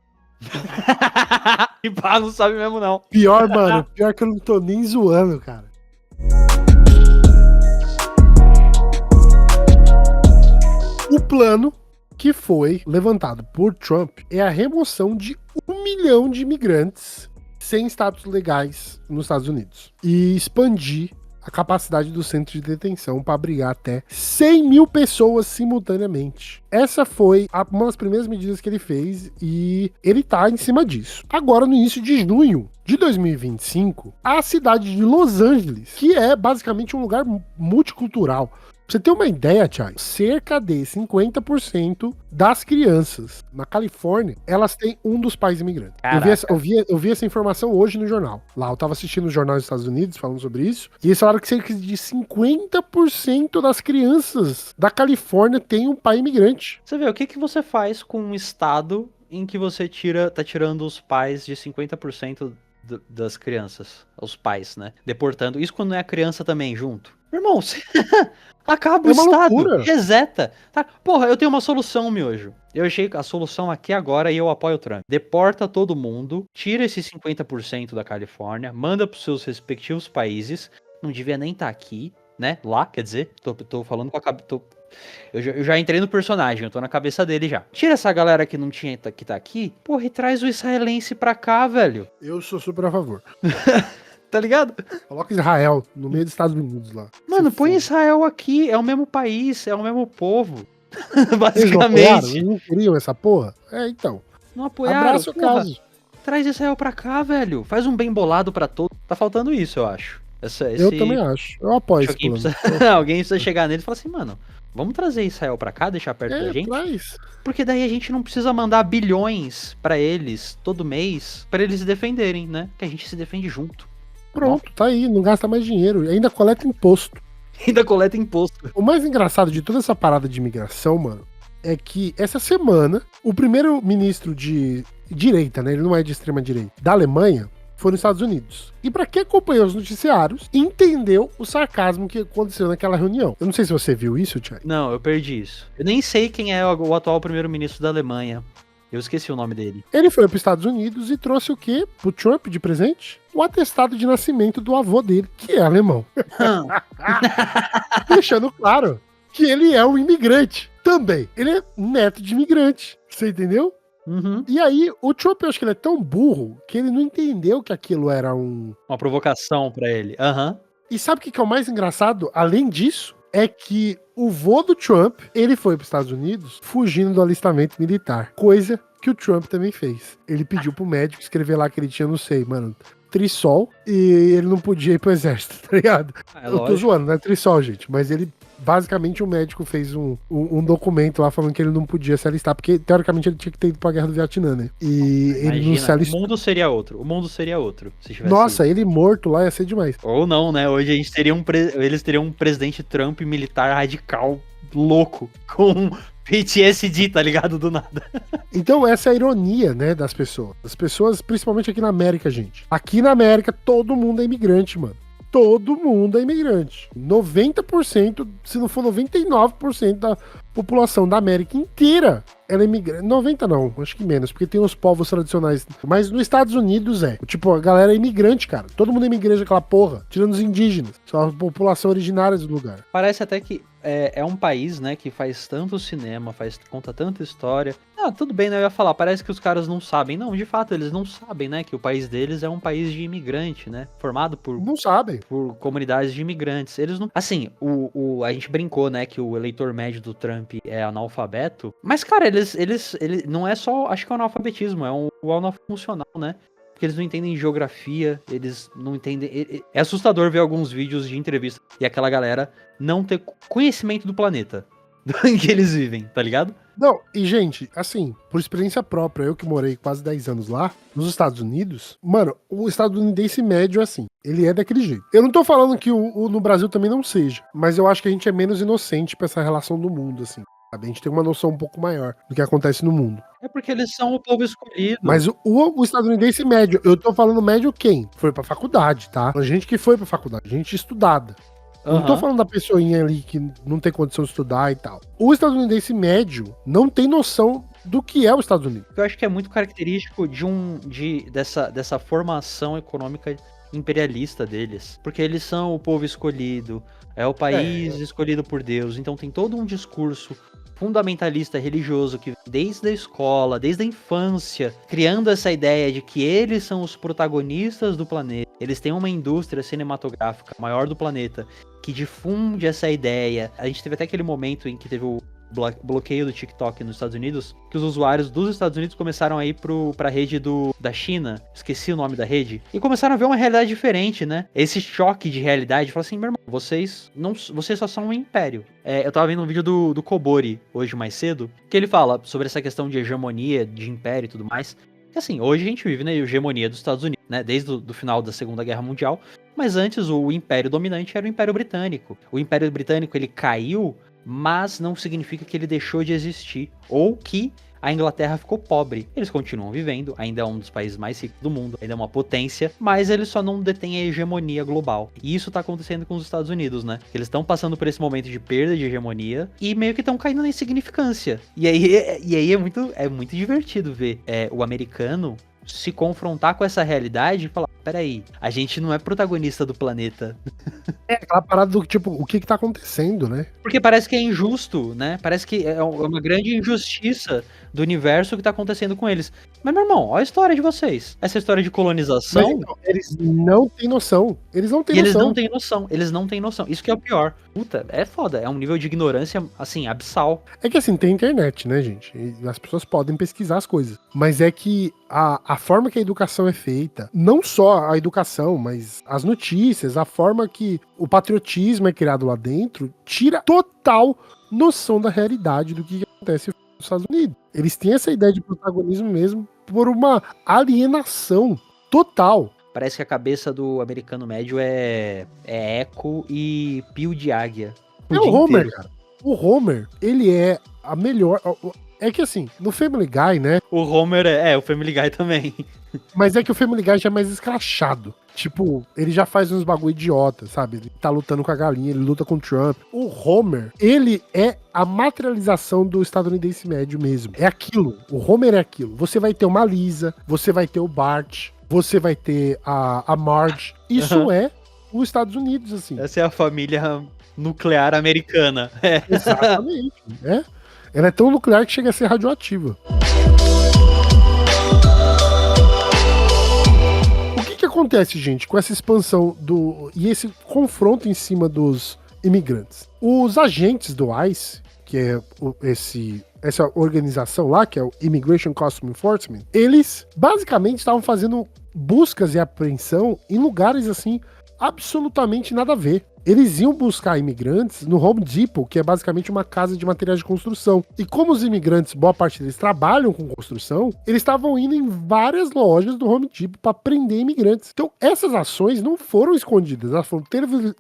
E pá, não sabe mesmo não. Pior, mano, pior que eu não tô nem zoando, cara. O plano que foi levantado por Trump é a remoção de 1 milhão de imigrantes sem status legais nos Estados Unidos e expandir a capacidade do centro de detenção para abrigar até 100 mil pessoas simultaneamente. Essa foi uma das primeiras medidas que ele fez e ele tá em cima disso. Agora, no início de junho de 2025, a cidade de Los Angeles, que é basicamente um lugar multicultural. Pra você ter uma ideia, Thiago, cerca de 50% das crianças na Califórnia, elas têm um dos pais imigrantes. Eu vi essa informação hoje no jornal. Lá, eu tava assistindo os jornais dos Estados Unidos falando sobre isso, e eles falaram que cerca de 50% das crianças da Califórnia têm um pai imigrante. Você vê, o que você faz com um estado em que você tá tirando os pais de 50% das crianças, os pais, né? Deportando. Isso quando não é a criança também junto. Irmão, você... acaba o estado, loucura. Reseta. Tá? Porra, eu tenho uma solução, miojo. Eu achei a solução aqui agora e eu apoio o Trump. Deporta todo mundo, tira esses 50% da Califórnia, manda pros seus respectivos países. Não devia nem estar aqui, né? Lá, quer dizer, tô falando com a cabeça... Eu já entrei no personagem, eu tô na cabeça dele já. Tira essa galera que não tinha que tá aqui, porra, e traz o israelense pra cá, velho. Eu sou super a favor. Tá ligado? Coloca Israel no meio dos Estados Unidos lá. Mano, põe Israel aqui, é o mesmo país, é o mesmo povo. Basicamente. Eles não queriam essa porra? Então. Não apoiaram, abraça o caso. Traz Israel pra cá, velho. Faz um bem bolado pra todos. Tá faltando isso, eu acho. Eu também acho. Eu apoio esse plano. Alguém precisa chegar nele e falar assim, mano, vamos trazer Israel pra cá, deixar perto da gente? Traz. Porque daí a gente não precisa mandar bilhões pra eles todo mês pra eles se defenderem, né? Que a gente se defende junto. Pronto, tá aí, não gasta mais dinheiro, ainda coleta imposto. Ainda coleta imposto. O mais engraçado de toda essa parada de imigração, mano, é que essa semana, o primeiro-ministro de direita, né? Ele não é de extrema direita, da Alemanha, foi nos Estados Unidos. E pra quem acompanhou os noticiários, entendeu o sarcasmo que aconteceu naquela reunião. Eu não sei se você viu isso, Thiago. Não, eu perdi isso. Eu nem sei quem é o atual primeiro-ministro da Alemanha. Eu esqueci o nome dele. Ele foi para os Estados Unidos e trouxe o quê pro Trump de presente? O atestado de nascimento do avô dele, que é alemão. Deixando claro que ele é um imigrante também. Ele é neto de imigrante. Você entendeu? Uhum. E aí, o Trump, eu acho que ele é tão burro que ele não entendeu que aquilo era um... Uma provocação pra ele. Aham. E sabe o que é o mais engraçado? Além disso, é que o vô do Trump, ele foi para os Estados Unidos fugindo do alistamento militar. Coisa que o Trump também fez. Ele pediu pro médico escrever lá que ele tinha, não sei, mano, trissol, e ele não podia ir pro exército, tá ligado? Eu tô zoando, não é trissol, gente, mas ele, basicamente, o médico fez um documento lá falando que ele não podia se alistar, porque, teoricamente, ele tinha que ter ido pra guerra do Vietnã, né? E Imagina, ele não se alistou. o mundo seria outro. O mundo seria outro, se tivesse Nossa, ido. ele morto lá ia ser demais. Ou não, né? Hoje a gente teria eles teriam um presidente Trump militar radical, louco, com PTSD, tá ligado? Do nada. Então essa é a ironia, né, das pessoas. As pessoas, principalmente aqui na América, gente. Aqui na América, todo mundo é imigrante, mano. Todo mundo é imigrante. 90%, se não for 99% da população da América inteira, ela é imigrante. 90 não, acho que menos, porque tem os povos tradicionais. Mas nos Estados Unidos é. Tipo, a galera é imigrante, cara. Todo mundo é imigrante aquela porra, tirando os indígenas. São a população originária do lugar. Parece até que é um país, né, que faz tanto cinema, conta tanta história. Ah, tudo bem, né, eu ia falar, parece que os caras não sabem. Não, de fato, eles não sabem, né, que o país deles é um país de imigrante, né, formado por... Não sabem. Por comunidades de imigrantes. Eles não... Assim, a gente brincou, né, que o eleitor médio do Trump é analfabeto. Mas, cara, eles não é só, acho que é o analfabetismo, é o analfabetismo funcional, né? Porque eles não entendem geografia, eles não entendem... É assustador ver alguns vídeos de entrevista e aquela galera não ter conhecimento do planeta em que eles vivem, tá ligado? Não, e gente, assim, por experiência própria, eu que morei quase 10 anos lá, nos Estados Unidos, mano, o estadunidense médio é assim, ele é daquele jeito. Eu não tô falando que no Brasil também não seja, mas eu acho que a gente é menos inocente pra essa relação do mundo, assim. A gente tem uma noção um pouco maior do que acontece no mundo. É porque eles são o povo escolhido. Mas o estadunidense médio, eu tô falando médio quem? Foi pra faculdade, tá? A gente que foi pra faculdade, gente estudada. Uhum. Não tô falando da pessoinha ali que não tem condição de estudar e tal. O estadunidense médio não tem noção do que é os Estados Unidos. Eu acho que é muito característico dessa formação econômica imperialista deles. Porque eles são o povo escolhido, é o país escolhido por Deus. Então tem todo um discurso fundamentalista religioso que desde a escola, desde a infância, criando essa ideia de que eles são os protagonistas do planeta. Eles têm uma indústria cinematográfica maior do planeta que difunde essa ideia. A gente teve até aquele momento em que teve o bloqueio do TikTok nos Estados Unidos, que os usuários dos Estados Unidos começaram a ir pra rede da China, esqueci o nome da rede, e começaram a ver uma realidade diferente, né? Esse choque de realidade, fala assim, meu irmão, vocês só são um império. Eu tava vendo um vídeo do Kobori, hoje mais cedo, que ele fala sobre essa questão de hegemonia, de império e tudo mais. E assim, hoje a gente vive na hegemonia dos Estados Unidos, né? Desde o final da Segunda Guerra Mundial, mas antes o império dominante era o Império Britânico. O Império Britânico, ele caiu, mas não significa que ele deixou de existir, ou que a Inglaterra ficou pobre. Eles continuam vivendo, ainda é um dos países mais ricos do mundo, ainda é uma potência, mas eles só não detêm a hegemonia global. E isso tá acontecendo com os Estados Unidos, né? Eles estão passando por esse momento de perda de hegemonia e meio que estão caindo na insignificância. E aí é muito divertido ver o americano se confrontar com essa realidade e falar, peraí, a gente não é protagonista do planeta. É aquela parada do tipo, o que tá acontecendo, né? Porque parece que é injusto, né? Parece que é uma grande injustiça do universo que tá acontecendo com eles. Mas, meu irmão, olha a história de vocês. Essa história de colonização... Mas, então, eles não têm noção. Eles não têm noção. Eles não têm noção. Isso que é o pior. Puta, é foda. É um nível de ignorância, assim, abissal. É que, assim, tem internet, né, gente? E as pessoas podem pesquisar as coisas. Mas é que a forma que a educação é feita, não só a educação, mas as notícias, a forma que o patriotismo é criado lá dentro, tira total noção da realidade do que acontece nos Estados Unidos. Eles têm essa ideia de protagonismo mesmo por uma alienação total. Parece que a cabeça do americano médio é eco e pio de águia. É o Homer, cara. O Homer, ele é a melhor... É que assim, no Family Guy, né? O Homer o Family Guy também. Mas é que o Family Guy já é mais escrachado. Tipo, ele já faz uns bagulho idiota, sabe? Ele tá lutando com a galinha, ele luta com o Trump. O Homer, ele é a materialização do estadunidense médio mesmo. É aquilo. O Homer é aquilo. Você vai ter uma Lisa, você vai ter o Bart, você vai ter a Marge. Isso é os Estados Unidos, assim. Essa é a família nuclear americana. Exatamente. Ela é tão nuclear que chega a ser radioativa. O que acontece, gente, com essa expansão e esse confronto em cima dos imigrantes? Os agentes do ICE, que é essa organização lá, que é o Immigration Customs Enforcement, eles basicamente estavam fazendo buscas e apreensão em lugares assim absolutamente nada a ver. Eles iam buscar imigrantes no Home Depot, que é basicamente uma casa de materiais de construção. E como os imigrantes, boa parte deles, trabalham com construção, eles estavam indo em várias lojas do Home Depot para prender imigrantes. Então, essas ações não foram escondidas, elas foram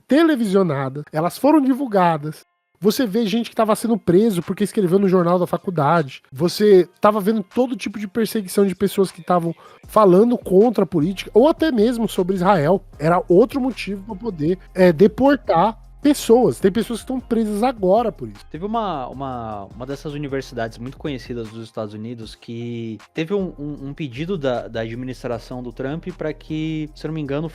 televisionadas, elas foram divulgadas. Você vê gente que estava sendo preso porque escreveu no jornal da faculdade. Você estava vendo todo tipo de perseguição de pessoas que estavam falando contra a política, ou até mesmo sobre Israel. Era outro motivo para poder deportar pessoas. Tem pessoas que estão presas agora por isso. Teve uma dessas universidades muito conhecidas dos Estados Unidos que teve um pedido da administração do Trump para que, se eu não me engano,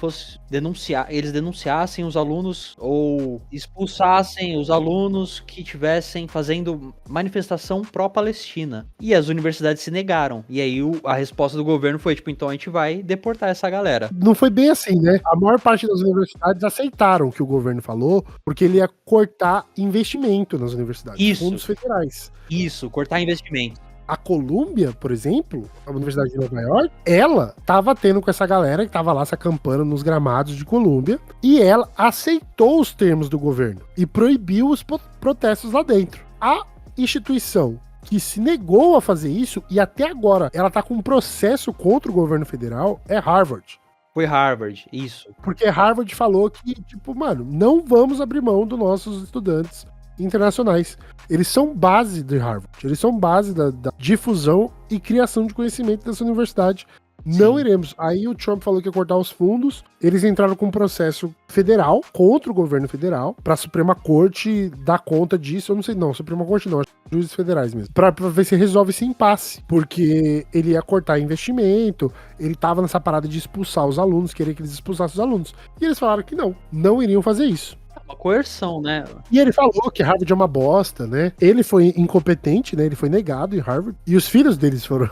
eles denunciassem os alunos ou expulsassem os alunos que estivessem fazendo manifestação pró-Palestina. E as universidades se negaram. E aí a resposta do governo foi, tipo, então a gente vai deportar essa galera. Não foi bem assim, né? A maior parte das universidades aceitaram o que o governo falou, porque ele ia cortar investimento nas universidades, fundos federais. Isso, cortar investimento. A Columbia, por exemplo, a Universidade de Nova York, ela tava tendo com essa galera que tava lá se acampando nos gramados de Columbia, e ela aceitou os termos do governo e proibiu os protestos lá dentro. A instituição que se negou a fazer isso, e até agora ela tá com um processo contra o governo federal, é Harvard. Foi Harvard, isso. Porque Harvard falou que, tipo, mano, não vamos abrir mão dos nossos estudantes internacionais. Eles são base de Harvard. Eles são base da difusão e criação de conhecimento dessa universidade. Não iremos. Aí o Trump falou que ia cortar os fundos. Eles entraram com um processo federal contra o governo federal para a Suprema Corte dar conta disso. Eu não sei, não. Suprema Corte não. Acho que juízes federais mesmo. Para ver se resolve esse impasse. Porque ele ia cortar investimento. Ele tava nessa parada de expulsar os alunos. Querer que eles expulsassem os alunos. E eles falaram que não iriam fazer isso. Uma coerção, né? E ele falou que Harvard é uma bosta, né? Ele foi incompetente, né? Ele foi negado em Harvard. E os filhos deles foram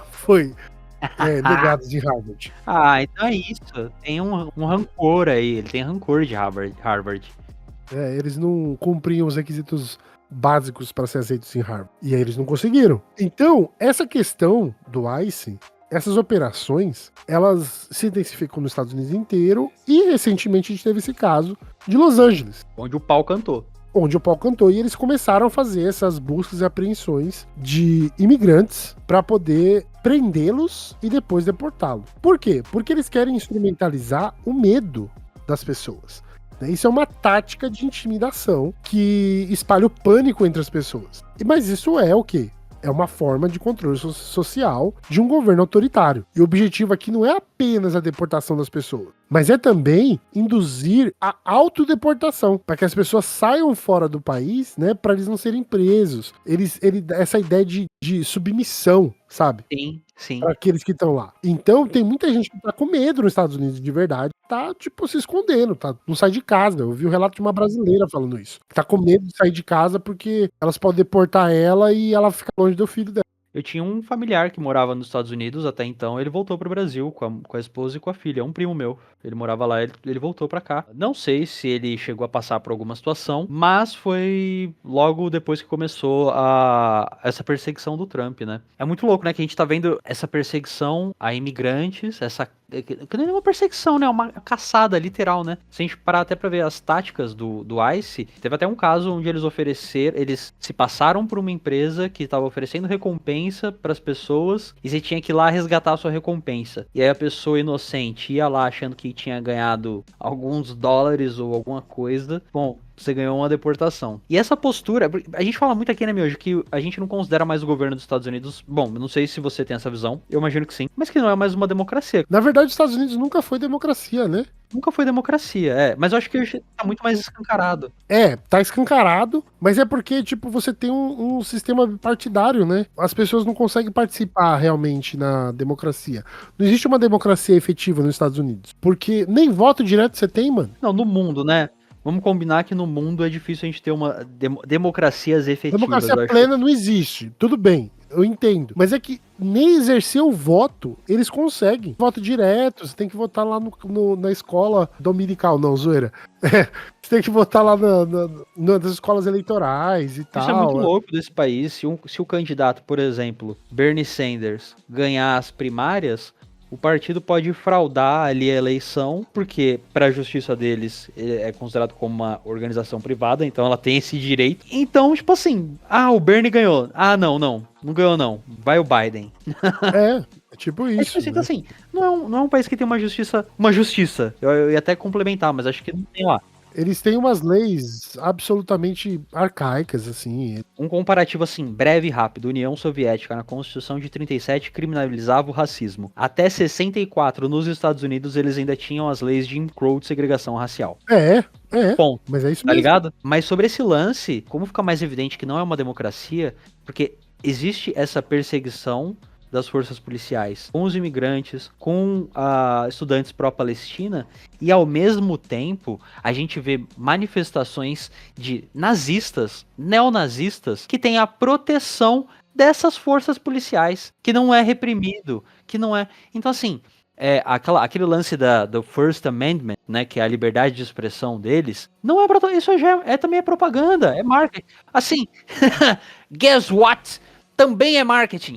negados em Harvard. Ah, então é isso. Tem um rancor aí. Ele tem rancor de Harvard. Eles não cumpriam os requisitos básicos para ser aceitos em Harvard. E aí eles não conseguiram. Então, essa questão do ICE, essas operações, elas se intensificam nos Estados Unidos inteiro. E recentemente a gente teve esse caso de Los Angeles. Onde o pau cantou. E eles começaram a fazer essas buscas e apreensões de imigrantes para poder prendê-los e depois deportá-los. Por quê? Porque eles querem instrumentalizar o medo das pessoas. Isso é uma tática de intimidação que espalha o pânico entre as pessoas. Mas isso é o quê? É uma forma de controle social de um governo autoritário. E o objetivo aqui não é apenas a deportação das pessoas, mas é também induzir a autodeportação, para que as pessoas saiam fora do país, né, para eles não serem presos. Essa ideia de submissão, sabe? Sim. Para aqueles que estão lá. Então, tem muita gente que tá com medo nos Estados Unidos de verdade, tá, tipo, se escondendo, tá? Não sai de casa. Eu vi o relato de uma brasileira falando isso. Tá com medo de sair de casa porque elas podem deportar ela e ela fica longe do filho dela. Eu tinha um familiar que morava nos Estados Unidos até então, ele voltou pro Brasil com a esposa e com a filha, é um primo meu. Ele morava lá, ele voltou pra cá. Não sei se ele chegou a passar por alguma situação, mas foi logo depois que começou essa perseguição do Trump, né? É muito louco, né, que a gente tá vendo essa perseguição a imigrantes, essa que nem uma perseguição, né? Uma caçada, literal, né? Se a gente parar até pra ver as táticas do ICE, teve até um caso onde eles se passaram por uma empresa que estava oferecendo recompensa pras pessoas e você tinha que ir lá resgatar a sua recompensa. E aí a pessoa inocente ia lá achando que tinha ganhado alguns dólares ou alguma coisa. Bom, você ganhou uma deportação. E essa postura, a gente fala muito aqui, né, Miojo, que a gente não considera mais o governo dos Estados Unidos, bom, não sei se você tem essa visão, eu imagino que sim, mas que não é mais uma democracia. Na verdade, os Estados Unidos nunca foi democracia, né? Nunca foi democracia, mas eu acho que hoje tá muito mais escancarado. Tá escancarado, mas é porque, tipo, você tem um sistema partidário, né? As pessoas não conseguem participar realmente na democracia. Não existe uma democracia efetiva nos Estados Unidos. Porque nem voto direto você tem, mano. Não, no mundo, né? Vamos combinar que no mundo é difícil a gente ter uma democracias efetivas. Democracia plena não existe. Tudo bem, eu entendo. Mas é que nem exercer o voto, eles conseguem. Voto direto, você tem que votar lá na escola dominical. Não, zoeira. Você tem que votar lá nas escolas eleitorais e tal. Isso é muito louco desse país. Se o candidato, por exemplo, Bernie Sanders, ganhar as primárias, o partido pode fraudar ali a eleição, porque para a justiça deles é considerado como uma organização privada, então ela tem esse direito. Então, tipo assim, o Bernie ganhou. Não ganhou não. Vai o Biden. É tipo isso. Tipo assim, então, assim, não é um país que tem uma justiça. Eu ia até complementar, mas acho que não tem lá. Eles têm umas leis absolutamente arcaicas, assim. Um comparativo assim, breve e rápido. União Soviética, na Constituição de 37, criminalizava o racismo. Até 64, nos Estados Unidos, eles ainda tinham as leis de Jim Crow de segregação racial. Ponto. Mas é isso mesmo. Tá ligado? Mas sobre esse lance, como fica mais evidente que não é uma democracia, porque existe essa perseguição das forças policiais com os imigrantes, com estudantes pró-Palestina, e ao mesmo tempo a gente vê manifestações de nazistas, neonazistas, que têm a proteção dessas forças policiais, que não é reprimido, que não é... Então assim, aquele lance do First Amendment, né, que é a liberdade de expressão deles, não é pra... Isso já também é propaganda, é marketing. Assim, guess what? Também é marketing.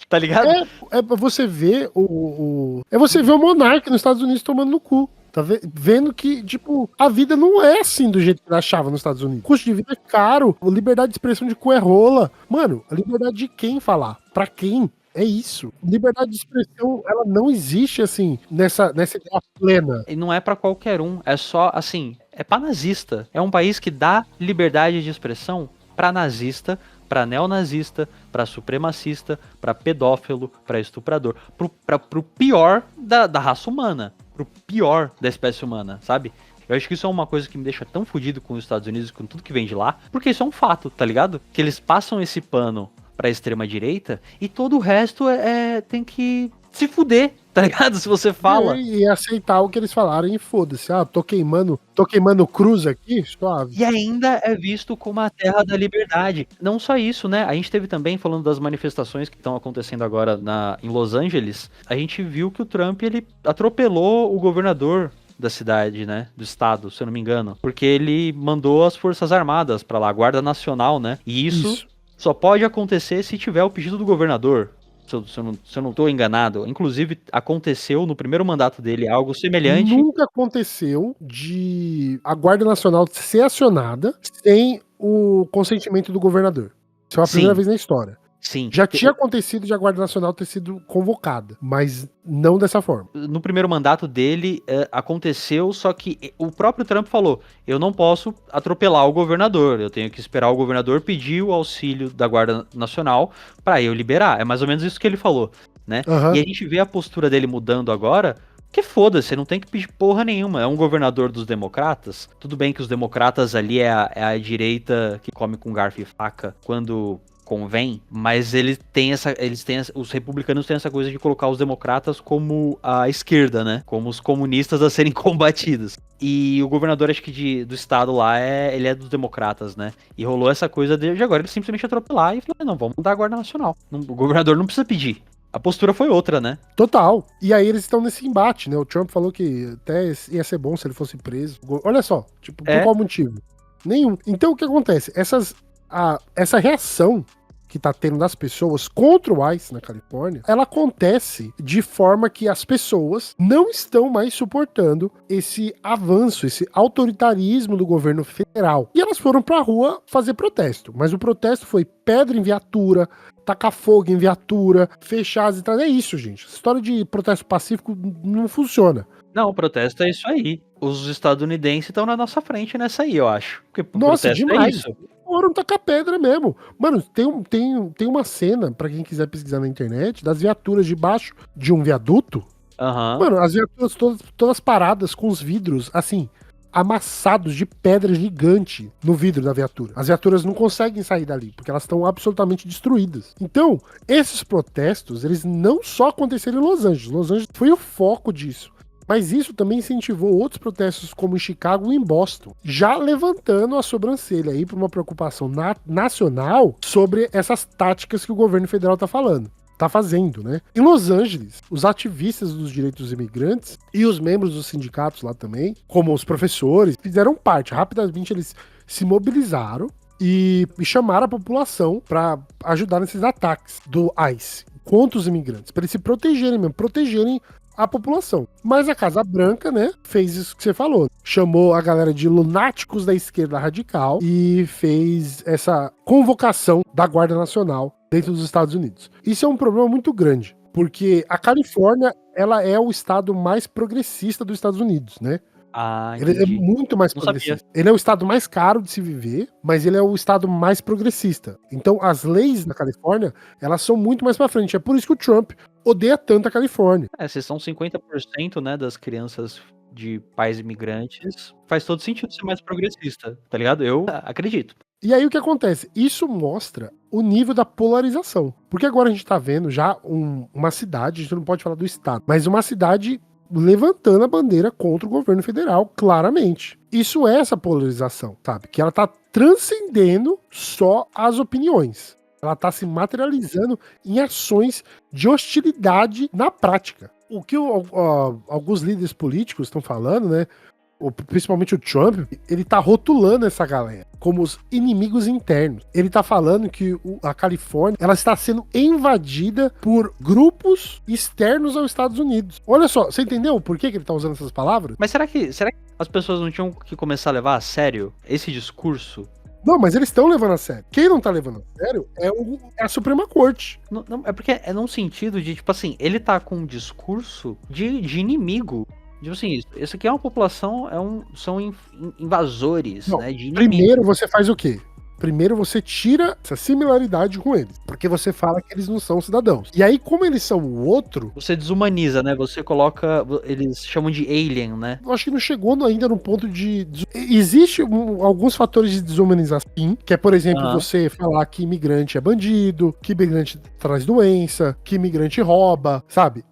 Tá ligado? É você ver é você ver o monarca nos Estados Unidos tomando no cu. Tá vendo que, tipo, a vida não é assim do jeito que ele achava nos Estados Unidos. O custo de vida é caro, a liberdade de expressão de cu é rola. Mano, a liberdade de quem falar? Pra quem? É isso. Liberdade de expressão, ela não existe, assim, nessa ideia plena. E não é pra qualquer um, é só, assim, é pra nazista. É um país que dá liberdade de expressão pra nazista, pra neonazista, pra supremacista, pra pedófilo, pra estuprador, pro pior da raça humana, pro pior da espécie humana, sabe? Eu acho que isso é uma coisa que me deixa tão fodido com os Estados Unidos, com tudo que vem de lá, porque isso é um fato, tá ligado? Que eles passam esse pano pra extrema direita e todo o resto tem que se fuder, tá ligado? Se você fala. E aceitar o que eles falarem e foda-se. Tô queimando cruz aqui, suave. E ainda é visto como a terra da liberdade. Não só isso, né? A gente teve também, falando das manifestações que estão acontecendo agora em Los Angeles, a gente viu que o Trump, ele atropelou o governador da cidade, né? Do estado, se eu não me engano. Porque ele mandou as Forças Armadas pra lá, a Guarda Nacional, né? E isso só pode acontecer se tiver o pedido do governador. Se eu não tô enganado. Inclusive, aconteceu no primeiro mandato dele algo semelhante. Nunca aconteceu de a Guarda Nacional ser acionada sem o consentimento do governador. Isso é a primeira vez na história. Sim. Já tinha acontecido de a Guarda Nacional ter sido convocada, mas não dessa forma. No primeiro mandato dele, aconteceu, só que o próprio Trump falou, eu não posso atropelar o governador, eu tenho que esperar o governador pedir o auxílio da Guarda Nacional para eu liberar. É mais ou menos isso que ele falou, né? Uhum. E a gente vê a postura dele mudando agora, que foda-se, você não tem que pedir porra nenhuma. É um governador dos democratas. Tudo bem que os democratas ali é a direita que come com garfo e faca quando convém, mas os republicanos têm essa coisa de colocar os democratas como a esquerda, né? Como os comunistas a serem combatidos. E o governador, acho que do estado lá, ele é dos democratas, né? E rolou essa coisa de agora ele simplesmente atropelar e falou, não, vamos mudar a Guarda Nacional. O governador não precisa pedir. A postura foi outra, né? Total. E aí eles estão nesse embate, né? O Trump falou que até ia ser bom se ele fosse preso. Olha só, tipo, por qual motivo? Nenhum. Então o que acontece? Essa reação que tá tendo das pessoas contra o ICE na Califórnia, ela acontece de forma que as pessoas não estão mais suportando esse avanço, esse autoritarismo do governo federal. E elas foram pra rua fazer protesto, mas o protesto foi pedra em viatura, tacar fogo em viatura, fechar as entradas. É isso, gente. Essa história de protesto pacífico não funciona. Não, o protesto é isso aí. Os estadunidenses estão na nossa frente nessa aí, eu acho. Porque o Nossa, protesto demais. é isso. Foram tacar pedra mesmo. Mano, tem uma cena, pra quem quiser pesquisar na internet, das viaturas debaixo de um viaduto. Aham. Mano, as viaturas todas paradas com os vidros, assim, amassados de pedra gigante no vidro da viatura. As viaturas não conseguem sair dali, porque elas estão absolutamente destruídas. Então, esses protestos, eles não só aconteceram em Los Angeles. Los Angeles foi o foco disso. Mas isso também incentivou outros protestos como em Chicago e em Boston, já levantando a sobrancelha aí para uma preocupação nacional sobre essas táticas que o governo federal tá fazendo, né? Em Los Angeles, os ativistas dos direitos dos imigrantes e os membros dos sindicatos lá também, como os professores, fizeram parte. Rapidamente eles se mobilizaram e chamaram a população para ajudar nesses ataques do ICE contra os imigrantes, para eles se protegerem a população. Mas a Casa Branca, né, fez isso que você falou. Chamou a galera de lunáticos da esquerda radical e fez essa convocação da Guarda Nacional dentro dos Estados Unidos. Isso é um problema muito grande, porque a Califórnia, ela é o estado mais progressista dos Estados Unidos, né? Ah, Ele é entendi. muito mais Não progressista. sabia. Ele é o estado mais caro de se viver, mas ele é o estado mais progressista. Então, as leis da Califórnia, elas são muito mais pra frente. É por isso que o Trump odeia tanto a Califórnia. Se são 50%, né, das crianças de pais imigrantes, faz todo sentido ser mais progressista, tá ligado? Eu acredito. E aí o que acontece? Isso mostra o nível da polarização. Porque agora a gente tá vendo já uma cidade, a gente não pode falar do estado, mas uma cidade levantando a bandeira contra o governo federal, claramente. Isso é essa polarização, sabe? Que ela tá transcendendo só as opiniões. Ela tá se materializando em ações de hostilidade na prática. O que alguns líderes políticos estão falando, né? Principalmente o Trump, ele tá rotulando essa galera como os inimigos internos. Ele tá falando que a Califórnia, ela está sendo invadida por grupos externos aos Estados Unidos. Olha só, você entendeu por que ele tá usando essas palavras? Mas será que as pessoas não tinham que começar a levar a sério esse discurso? Não, mas eles estão levando a sério. Quem não tá levando a sério é a Suprema Corte. Não, é porque é num sentido de, tipo assim, ele tá com um discurso de inimigo. Tipo assim, isso aqui é uma população, são invasores, Não, né, de inimigo. Primeiro você faz o quê? Primeiro você tira essa similaridade com eles, porque você fala que eles não são cidadãos. E aí, como eles são o outro... Você desumaniza, né? Você coloca... Eles chamam de alien, né? Eu acho que não chegou ainda no ponto de... Existe alguns fatores de desumanização, que é, por exemplo, você falar que imigrante é bandido, que imigrante traz doença, que imigrante rouba, sabe?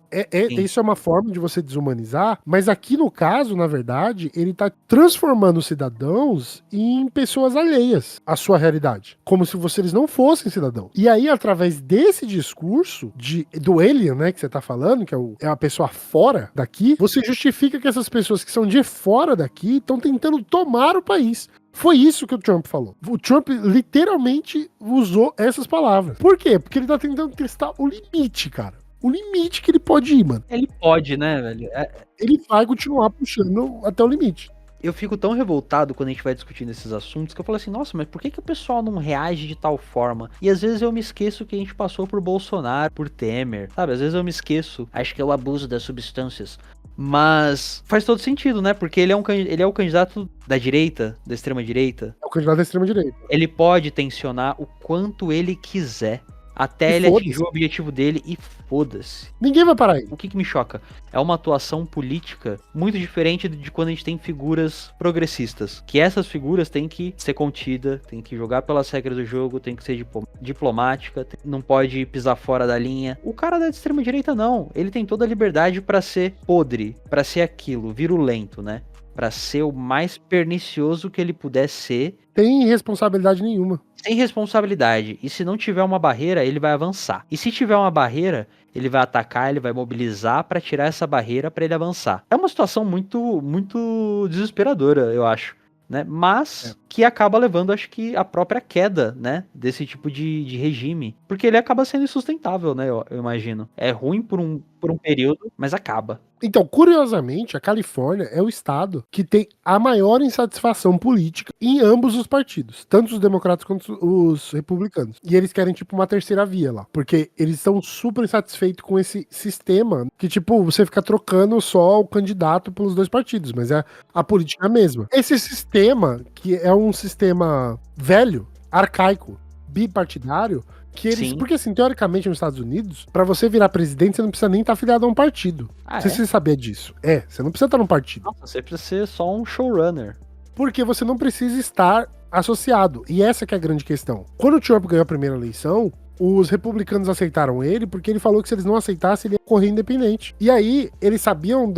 Isso é uma forma de você desumanizar, mas aqui no caso, na verdade, ele tá transformando os cidadãos em pessoas alheias à sua realidade, como se eles não fossem cidadãos. E aí, através desse discurso do alien, né, que você tá falando, que é a pessoa fora daqui, você justifica que essas pessoas que são de fora daqui estão tentando tomar o país. Foi isso que o Trump falou. O Trump literalmente usou essas palavras. Por quê? Porque ele tá tentando testar o limite, cara. O limite que ele pode ir, mano. Ele pode, né, velho? Ele vai continuar puxando até o limite. Eu fico tão revoltado quando a gente vai discutindo esses assuntos que eu falo assim, nossa, mas por que o pessoal não reage de tal forma? E às vezes eu me esqueço que a gente passou por Bolsonaro, por Temer, sabe? Às vezes eu me esqueço. Acho que é o abuso das substâncias. Mas faz todo sentido, né? Porque ele é o candidato da direita, da extrema direita. É o candidato da extrema direita. Ele pode tensionar o quanto ele quiser. Até ele atingir o objetivo dele e foda-se. Ninguém vai parar aí. O que me choca? É uma atuação política muito diferente de quando a gente tem figuras progressistas. Que essas figuras têm que ser contidas, têm que jogar pelas regras do jogo, tem que ser diplomática, não pode pisar fora da linha. O cara da extrema direita não. Ele tem toda a liberdade pra ser podre, pra ser aquilo, virulento, né? Pra ser o mais pernicioso que ele puder ser. Tem responsabilidade nenhuma. Sem responsabilidade. E se não tiver uma barreira, ele vai avançar. E se tiver uma barreira, ele vai atacar, ele vai mobilizar pra tirar essa barreira pra ele avançar. É uma situação muito, muito desesperadora, eu acho, né? Mas que acaba levando, acho que, a própria queda, né, desse tipo de regime. Porque ele acaba sendo insustentável, né, eu imagino. É ruim por um período, mas acaba. Então, curiosamente, a Califórnia é o estado que tem a maior insatisfação política em ambos os partidos, tanto os democratas quanto os republicanos. E eles querem, tipo, uma terceira via lá, porque eles estão super insatisfeitos com esse sistema que, tipo, você fica trocando só o candidato pelos dois partidos, mas é a política mesma. Esse sistema, que é um sistema velho, arcaico, bipartidário, que eles. Sim. Porque, assim, teoricamente, nos Estados Unidos, pra você virar presidente, você não precisa nem estar afiliado a um partido. Ah, Não sei é? se você sabia disso. É, você não precisa estar num partido. Nossa, você precisa ser só um showrunner. Porque você não precisa estar associado. E essa que é a grande questão. Quando o Trump ganhou a primeira eleição, os republicanos aceitaram ele porque ele falou que se eles não aceitassem, ele ia correr independente. E aí, eles sabiam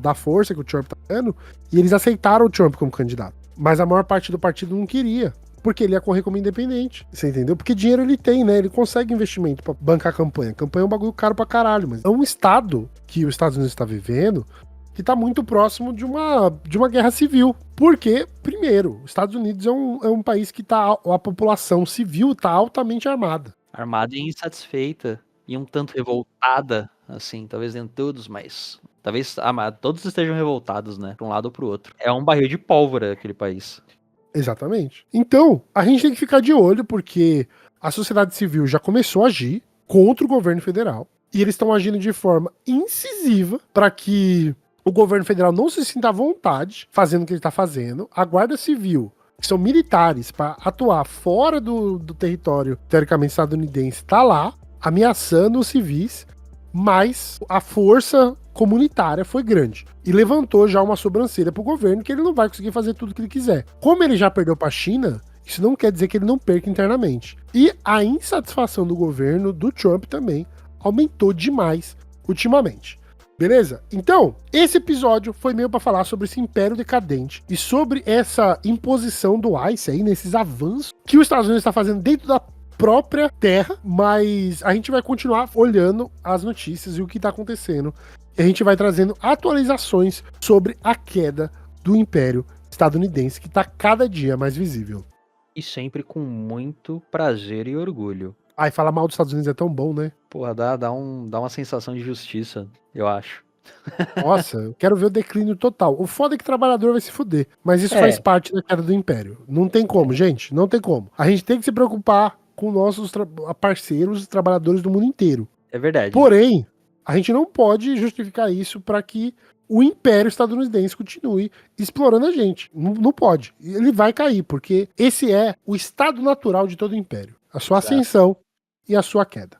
da força que o Trump tá dando, e eles aceitaram o Trump como candidato. Mas a maior parte do partido não queria. Porque ele ia correr como independente. Você entendeu? Porque dinheiro ele tem, né? Ele consegue investimento pra bancar a campanha. Campanha é um bagulho caro pra caralho, mas é um estado que os Estados Unidos está vivendo que tá muito próximo de uma guerra civil. Porque, primeiro, os Estados Unidos é um país que a população civil tá altamente armada. Armada e insatisfeita. E um tanto revoltada, assim, talvez nem todos, mas... Talvez todos estejam revoltados, né? Pra um lado ou pro outro. É um barril de pólvora aquele país. Exatamente. Então, a gente tem que ficar de olho, porque a sociedade civil já começou a agir contra o governo federal. E eles estão agindo de forma incisiva para que o governo federal não se sinta à vontade fazendo o que ele está fazendo. A Guarda Civil, que são militares para atuar fora do território teoricamente estadunidense, está lá ameaçando os civis, mas a força comunitária foi grande e levantou já uma sobrancelha pro governo que ele não vai conseguir fazer tudo o que ele quiser. Como ele já perdeu pra China, isso não quer dizer que ele não perca internamente. E a insatisfação do governo do Trump também aumentou demais ultimamente. Beleza? Então, esse episódio foi meio para falar sobre esse império decadente e sobre essa imposição do ICE aí, nesses avanços que os Estados Unidos está fazendo dentro da própria terra, mas a gente vai continuar olhando as notícias e o que tá acontecendo. E a gente vai trazendo atualizações sobre a queda do Império Estadunidense, que tá cada dia mais visível. E sempre com muito prazer e orgulho. Ai, falar mal dos Estados Unidos é tão bom, né? Porra, dá uma sensação de justiça, eu acho. Nossa, eu quero ver o declínio total. O foda é que o trabalhador vai se fuder. Mas isso É. faz parte da queda do Império. Não tem como, gente. Não tem como. A gente tem que se preocupar com nossos parceiros, trabalhadores do mundo inteiro. É verdade. Porém, a gente não pode justificar isso para que o Império Estadunidense continue explorando a gente. Não pode. Ele vai cair, porque esse é o estado natural de todo o Império. A sua ascensão e a sua queda.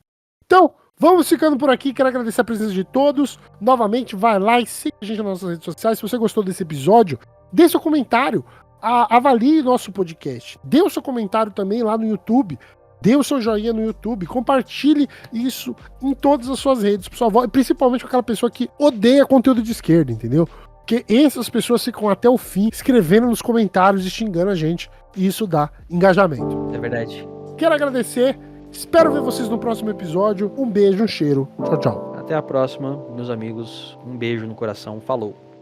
Então, vamos ficando por aqui. Quero agradecer a presença de todos. Novamente, vai lá e siga a gente nas nossas redes sociais. Se você gostou desse episódio, dê seu comentário. Avalie nosso podcast. Dê o seu comentário também lá no YouTube. Dê o seu joinha no YouTube, compartilhe isso em todas as suas redes, por sua voz, principalmente com aquela pessoa que odeia conteúdo de esquerda, entendeu? Porque essas pessoas ficam até o fim escrevendo nos comentários e xingando a gente, e isso dá engajamento. É verdade. Quero agradecer, espero ver vocês no próximo episódio. Um beijo, um cheiro, tchau, tchau. Até a próxima, meus amigos. Um beijo no coração. Falou.